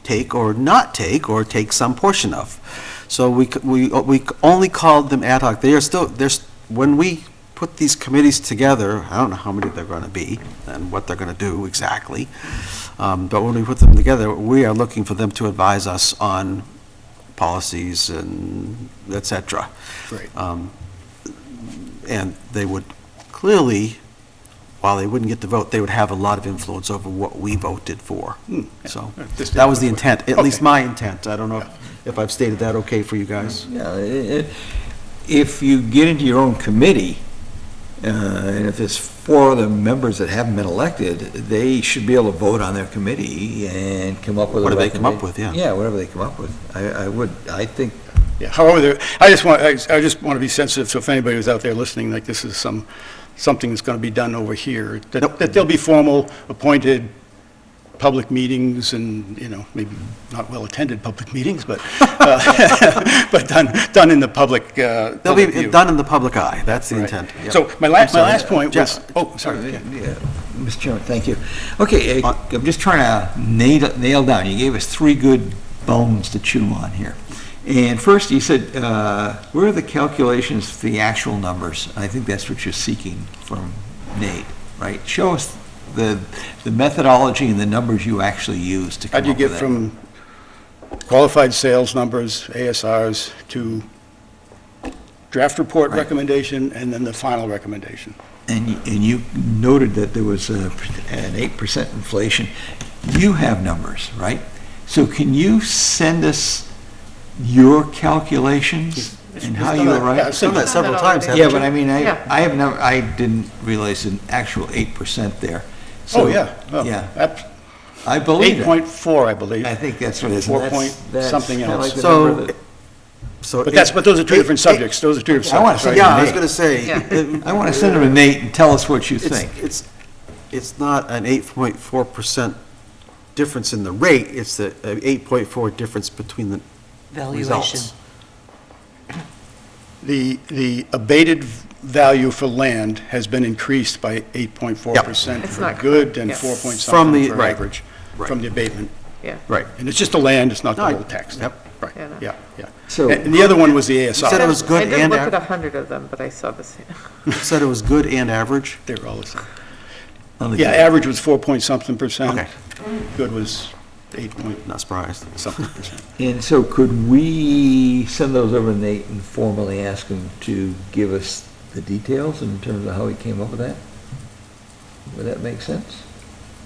take or not take, or take some portion of. So we only called them ad hoc. They are still, when we put these committees together, I don't know how many they're going to be and what they're going to do exactly, but when we put them together, we are looking for them to advise us on policies and et cetera. Great. And they would clearly, while they wouldn't get to vote, they would have a lot of influence over what we voted for. So that was the intent, at least my intent. I don't know if I've stated that okay for you guys. Yeah, if you get into your own committee, and if there's 4 other members that haven't been elected, they should be able to vote on their committee and come up with Whatever they come up with, yeah. Yeah, whatever they come up with. I think. Yeah, however, I just want to be sensitive, so if anybody was out there listening, like this is something that's going to be done over here, that there'll be formal, appointed public meetings and, maybe not well-attended public meetings, but but done in the public They'll be view. done in the public eye. That's the Right. intent. Yep. So my last point was, Jeff. sorry. Yeah, Mr. Chairman, thank you. Okay, I'm just trying to nail down. You gave us 3 good bones to chew on here. And first, you said, where are the calculations for the actual numbers? I think that's what you're seeking from Nate, right? Show us the methodology and the numbers you actually use to come How'd you up get with from qualified sales numbers, ASRs, to draft report Right. recommendation, and then the final recommendation? And you noted that there was an 8% inflation. You have numbers, right? So can you send us your calculations and how you arrived? I've done that several times, haven't Yeah, you? but I mean, Yeah. I didn't realize an actual 8% there. So, Oh, yeah. Oh, Yeah. I believe it. 8.4, I believe. I think that's what it is. 4 and point that's something kinda else. like the So- number that- But those are two different subjects. Those are two different I want subjects, to right? say- Yeah, I was Nate. going to say. Yeah. I want to send them to Nate and tell us what you It's, think. it's not an 8.4% difference in the rate, it's the 8.4 difference between the Valuation. results. The abated value for land has been increased by 8.4% It's for not good correct, and yeah. 4 point From the- something for right, average, right. from the abatement. Yeah. Right. And it's just the land, it's not the No, I- whole text. yep. Right, Yeah, no. yeah, yeah. So- And the other one was the You said it ASR. was good I didn't and look at average? 100 of them, but I saw the same. You said it was good and average? They were all the same. On the Yeah, good. average was 4 point something percent. Okay. Good was 8 point Not surprised. something percent. And so could we send those over to Nate and formally ask him to give us the details in terms of how he came up with that? Would that make sense?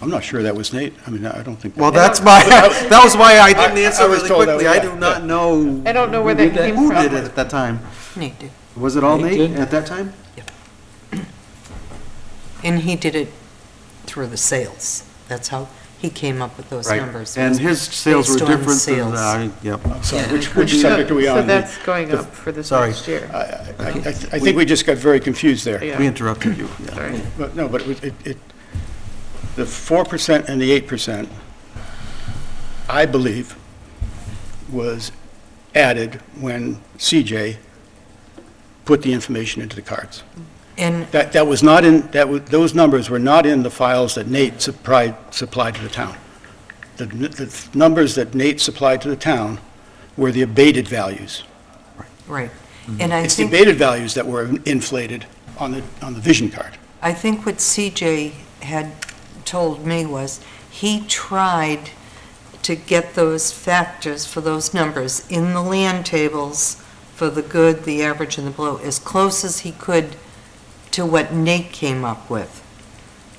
I'm not sure that was Nate. I mean, I don't think. Well, that's my, that was why I didn't answer I was really told that, quickly. I yeah, do not know I don't know where Who that did that? came who from. did it at that time. Nate did. Was it all Nate Nate did? at that time? And he did it through the sales. That's how he came up with those Right. numbers. And was his sales were based on different than, sales. yep. Sorry, Yeah. which subject are we So on? that's going up for this Sorry. next year. I think we just got very confused there. Yeah. We interrupted you. yeah. Sorry. But no, but the 4% and the 8%, I believe, was added when CJ put the information into the cards. And That was not in, those numbers were not in the files that Nate supplied to the town. The numbers that Nate supplied to the town were the abated values. right. And I It's the think, abated values that were inflated on the vision card. I think what CJ had told me was he tried to get those factors for those numbers in the land tables for the good, the average, and the below, as close as he could to what Nate came up with.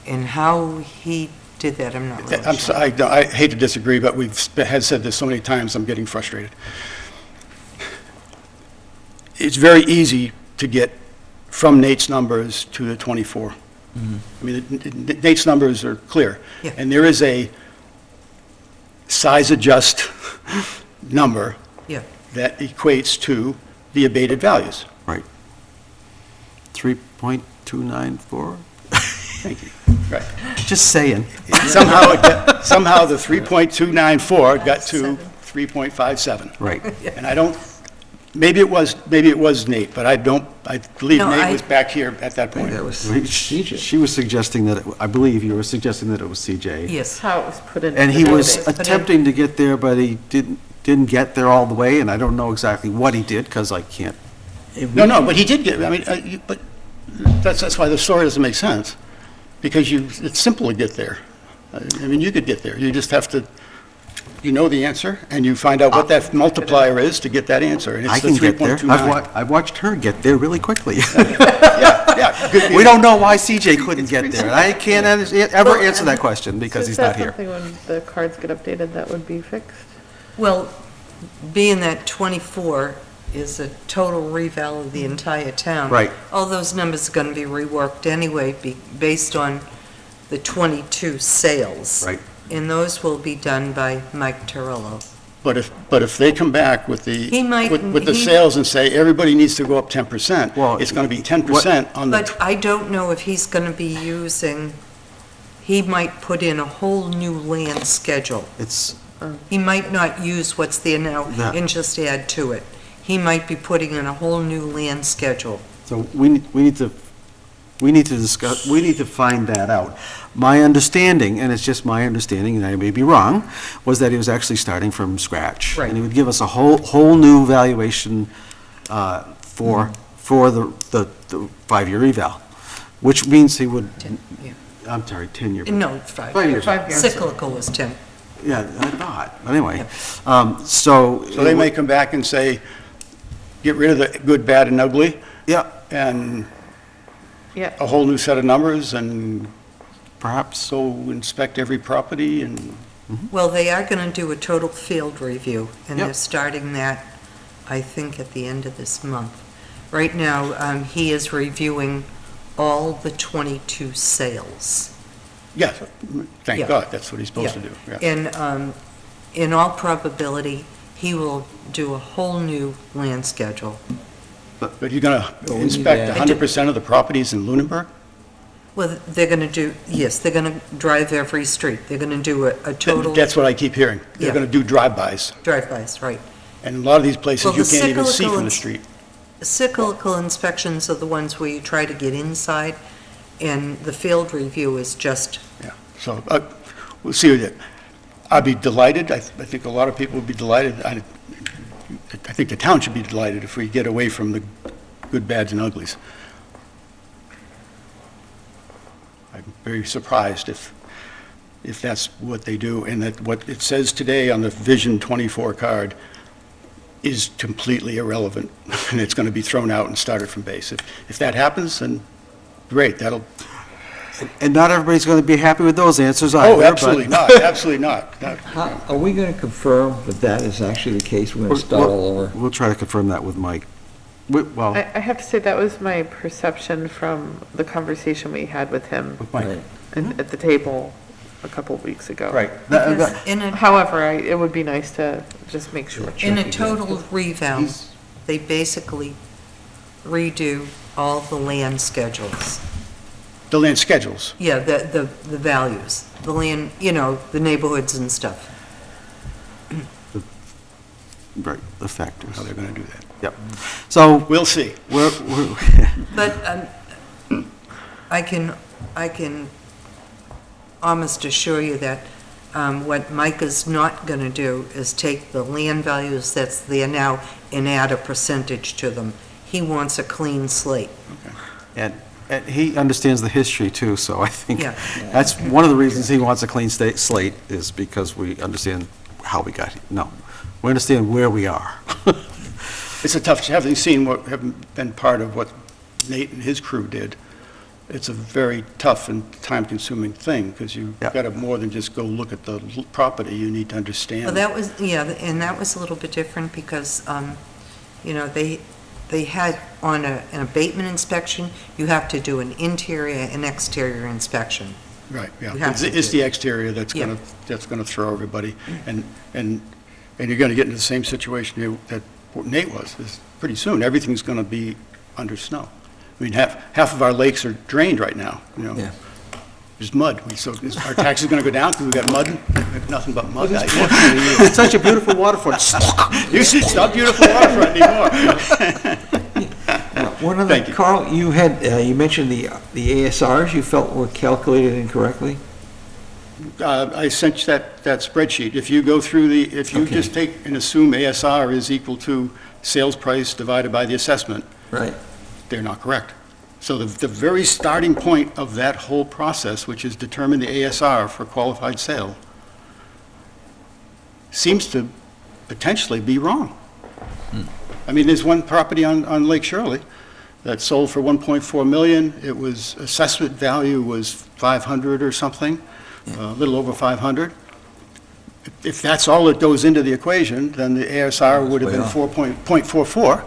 And how he did that, I'm not really I'm sure. sorry, I hate to disagree, but we've had said this so many times, I'm getting frustrated. It's very easy to get from Nate's numbers to the 24. I mean, Nate's numbers are clear. Yeah. And there is a size adjust number Yeah. that equates to the abated values. Right. 3.294? Thank you. Right. Just saying. Somehow the 3.294 got to 3.57. Right. And I don't, maybe it was Nate, but I believe No, Nate was back here at that I think point. that was She CJ. was suggesting that, I believe you were suggesting that it was CJ. Yes. How it was put in. And he the was database. attempting to get there, but he didn't get there all the way, and I don't know exactly what he did, because I can't. No, but he did get, I mean, but that's why the story doesn't make sense, because it's simple to get there. I mean, you could get there, you just have to, you know the answer, and you find out what that multiplier is to get that answer, and I it's the can get there. 3.29. I've watched her get there really quickly. Yeah, good. We don't know why CJ couldn't get there, and I can't ever answer that question, because he's not here. Is that something when the cards get updated that would be fixed? Well, being that 24 is a total reval of the entire town. Right. All those numbers are going to be reworked anyway, based on the 22 sales. Right. And those will be done by Mike Torello. But if they come back with He might- with the he- sales and say, everybody needs to go up 10%, Well, it's going to be 10% on the, But I don't know if he's going to be using, he might put in a whole new land schedule. It's, He might not use what's there now No. and just add to it. He might be putting in a whole new land schedule. so we need to discuss, we need to find that out. My understanding, and it's just my understanding, and I may be wrong, was that he was actually starting from scratch. Right. And he would give us a whole new valuation for the 5-year eval, which means he would, Yeah. I'm sorry, 10-year. No, it's 5. 5 years. 5 years. Cyclical is 10. Yeah, I thought, but anyway, so. so they may come back and say, get rid of the good, bad, and ugly, Yeah, and Yeah. a whole new set of numbers, and perhaps. go inspect every property, and Well, they are going to do a total field review, and Yep. they're starting that, I think, at the end of this month. Right now, he is reviewing all the 22 sales. Yes, thank Yeah. God, that's what he's supposed to do, yeah. And in all probability, he will do a whole new land schedule. But you're going to Well, we need inspect that. 100% of the properties in Lunenburg? Well, they're going to do, yes, they're going to drive every street. They're going to do a total That's what I keep hearing. They're Yeah. going to do drive-bys, drive-bys, right. and a lot of these places Well, you the can't even see cyclical from the ins- street. Cyclical inspections are the ones where you try to get inside, and the field review is just, Yeah, so, we'll see what it, I'd be delighted, I think a lot of people would be delighted, I think the town should be delighted if we get away from the good, bads, and uglies. I'm very surprised if that's what they do, and that what it says today on the Vision 24 card is completely irrelevant, and it's going to be thrown out and started from base. If that happens, then great, that'll, And not everybody's going to be happy with those answers either. oh, but- absolutely not, absolutely not. How, are we going to confirm that that is actually the case? We're going to start all over? We'll try to confirm that with Mike. Well, I have to say, that was my perception from the conversation we had with him with Mike. Right. at the table a couple of weeks ago. Right. because in a, However, it would be nice to just make sure. in a total revamp, they basically redo all the land schedules. The land schedules. Yeah, the values, the land, the neighborhoods and stuff. Right, the factors. How they're going to do that. Yep. So, We'll see. we're, But I can almost assure you that what Mike is not going to do is take the land values that's there now and add a percentage to them. He wants a clean slate. and he understands the history too, so I think Yeah. that's one of the reasons he wants a clean slate is because we understand how we got here. No, we understand where we are. It's a tough, having seen having been part of what Nate and his crew did, it's a very tough and time-consuming thing, because you've Yep. got to more than just go look at the property, you need to understand. Well, that was, and that was a little bit different because, they had on an abatement inspection, you have to do an interior and exterior inspection. Right, yeah. You have to It's do- the exterior that's Yeah. going to throw everybody, and you're going to get into the same situation that Nate was, is pretty soon, everything's going to be under snow. I mean, half of our lakes are drained right now, Yeah. There's mud. So our taxes going to go down because we've got mud? Nothing but mud. It's such a beautiful waterfront. It's not beautiful waterfront anymore. One other, Thank you. Carl, you had, you mentioned the ASRs you felt were calculated incorrectly? I sent you that spreadsheet. If you go through if you Okay. just take and assume ASR is equal to sales price divided by the assessment, Right. they're not correct. So the very starting point of that whole process, which is determine the ASR for qualified sale, seems to potentially be wrong. I mean, there's one property on Lake Shirley that sold for 1.4 million. It was, assessment value was 500 or something, a little over 500. If that's all that goes into the equation, then the ASR would have been Way off. 4.44.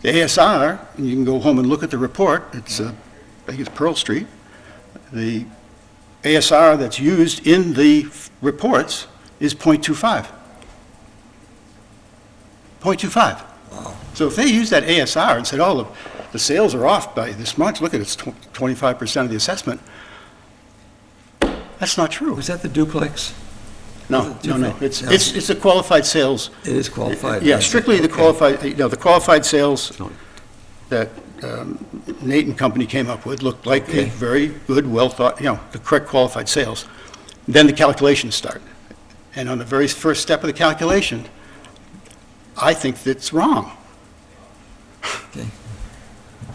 The ASR, and you can go home and look at the report, it's, I think it's Pearl Street. The ASR that's used in the reports is .25. 0.25. So if they use that ASR and said, oh, the sales are off by this much, look at it, it's 25% of the assessment, that's not true. Was that the duplex? No. Different. It's a qualified sales. It is qualified. Yeah, right? strictly the Okay. qualified, the qualified sales that Nate and company came up with looked like a Okay. very good, well-thought, the correct qualified sales. Then the calculations start. And on the very first step of the calculation, I think that's wrong. Okay.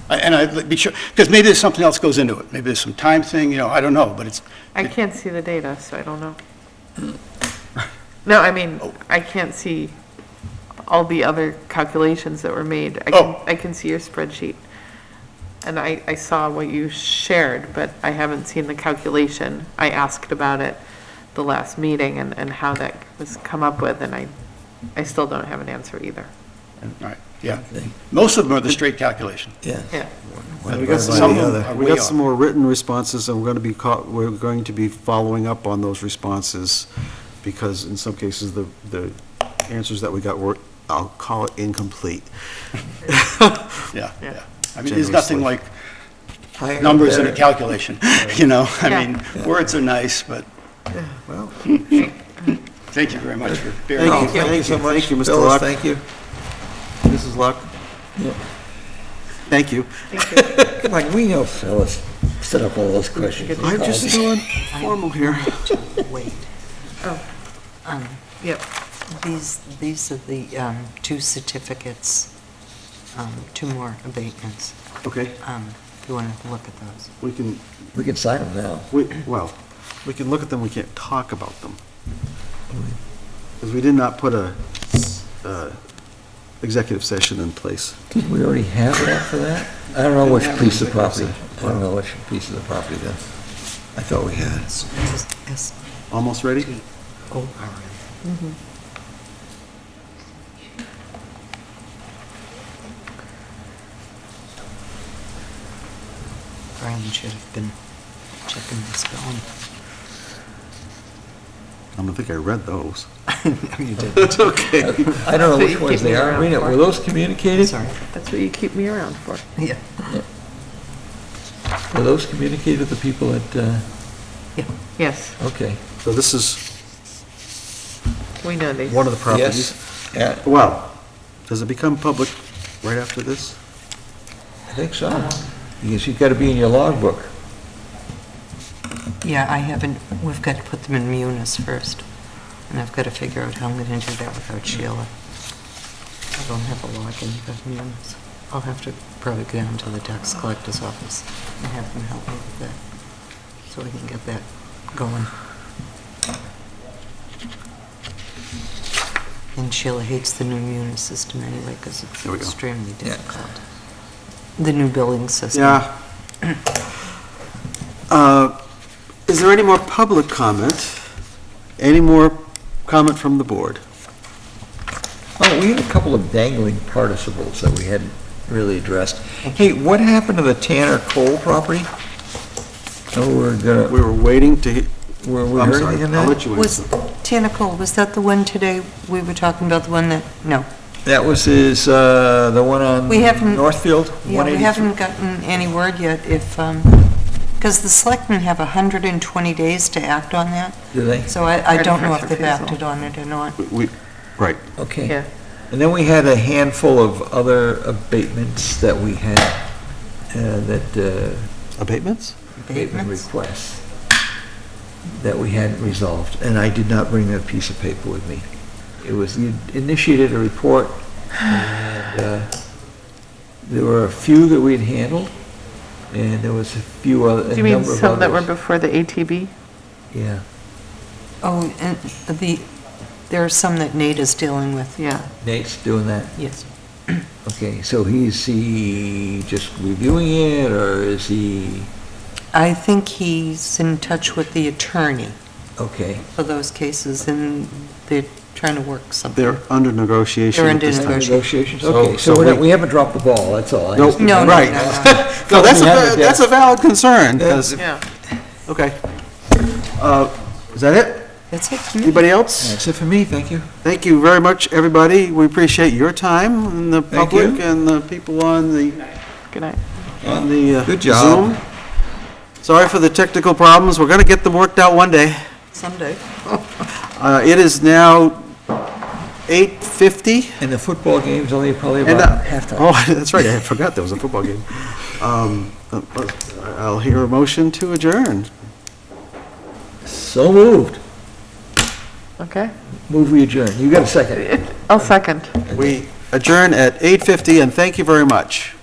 And I'd be sure, because maybe there's something else goes into it. Maybe there's some time thing, I don't know, but it's, I can't see the data, so I don't know. No, I mean, I can't see all the other calculations that were made. Oh. I can see your spreadsheet. And I saw what you shared, but I haven't seen the calculation. I asked about it the last meeting and how that was come up with, and I still don't have an answer either. all right. Yeah. Most of them are the straight calculation. Yeah. Yeah. One We got divided by some, the other. we got some more written responses, and we're going to be following up on those responses, because in some cases, the answers that we got were, I'll call it incomplete. Yeah, yeah. I mean, there's nothing Generously. like Higher, numbers in a better. calculation, you know? I Yeah. mean, words are nice, but Well, thank you very much for bearing Thank with you. me. Thank you so much. Thank you, Mr. Phyllis, Luck. thank you. Mrs. Luck, Yeah. thank you. Come on, we know Phyllis set up all those questions. I'm just doing formal here. Wait. Oh. Yep. These are the two certificates, two more abatements. Okay, If you want to look at those. we can, We can sign them now. well, we can look at them, we can't talk about them. Because we did not put a executive session in place. Did we already have that for that? I don't know which piece of property. I don't know which piece of the property then. I thought we had. Almost ready? S-O-R-M. Brian should have been checking the spelling. I don't think I read those. No, you didn't. That's okay. I don't know That's what which you ones keep me they are. around Rena, for. were those communicated? Sorry. That's what you keep me around for. Yeah. Were those communicated to the people at, Yes, okay. So this is we know these. one of the properties. Yes, yeah, Well, does it become public right after this? I think so. Because you've got to be in your logbook. Yeah, I haven't, we've got to put them in Munis first, and I've got to figure out how I'm going to do that without Sheila. I don't have a login for Munis. I'll have to probably go down to the tax collector's office and have them help me with that, so we can get that going. And Sheila hates the new Munis system anyway, because it's There we go. extremely Yeah. difficult. The new billing system. Yeah. Is there any more public comment? Any more comment from the board? Oh, we had a couple of dangling participles that we hadn't really addressed. Hey, what happened to the Tanner Cole property? Oh, We were waiting to, were we I'm heard sorry, anything I'll on let that? you Was, answer. Tanacle, was that the one today we were talking about, the one that, no? That was the one on We haven't- Northfield, Yeah, we 183? haven't gotten any word yet if, because the selectmen have 120 days to act on that, Do they? so I Right don't of know first if they've refusal. acted on it or not. Right. Okay. Yeah. And then we had a handful of other abatements that we had, Abatements? abatement Abatements? requests that we hadn't resolved, and I did not bring that piece of paper with me. It was, you initiated a report, and there were a few that we'd handled, and there was a few other, Do a you mean number of some that were others. before the ATB? Yeah, Oh, and there are some that Nate is dealing with. Yeah. Nate's doing that. Yes. Okay, so is he just reviewing it, or is he, I think he's in touch with the attorney okay. for those cases, and they're trying to work something. They're under negotiation. They're at this under time. Negotiations, So- okay, so so we're not- we- we haven't dropped the ball, that's all. I Nope. just- No, no, Right. no, no. No, that's Yeah, that's a valid concern, because, Yeah. okay. Is that it? That's it for me. Anybody else? That's it for me, thank you. Thank you very much, everybody. We appreciate your time, and the Thank you. public, and the people on the Good night. Good job. Zoom. Sorry for the technical problems. We're going to get them worked out one day. Someday. It is now 8:50. And the football game's only probably And, about halftime. Oh, that's right, I forgot there was a football game. I'll hear a motion to adjourn. So moved. Okay. Move we adjourn. You got a second? I'll second. We adjourn at 8:50, and thank you very much.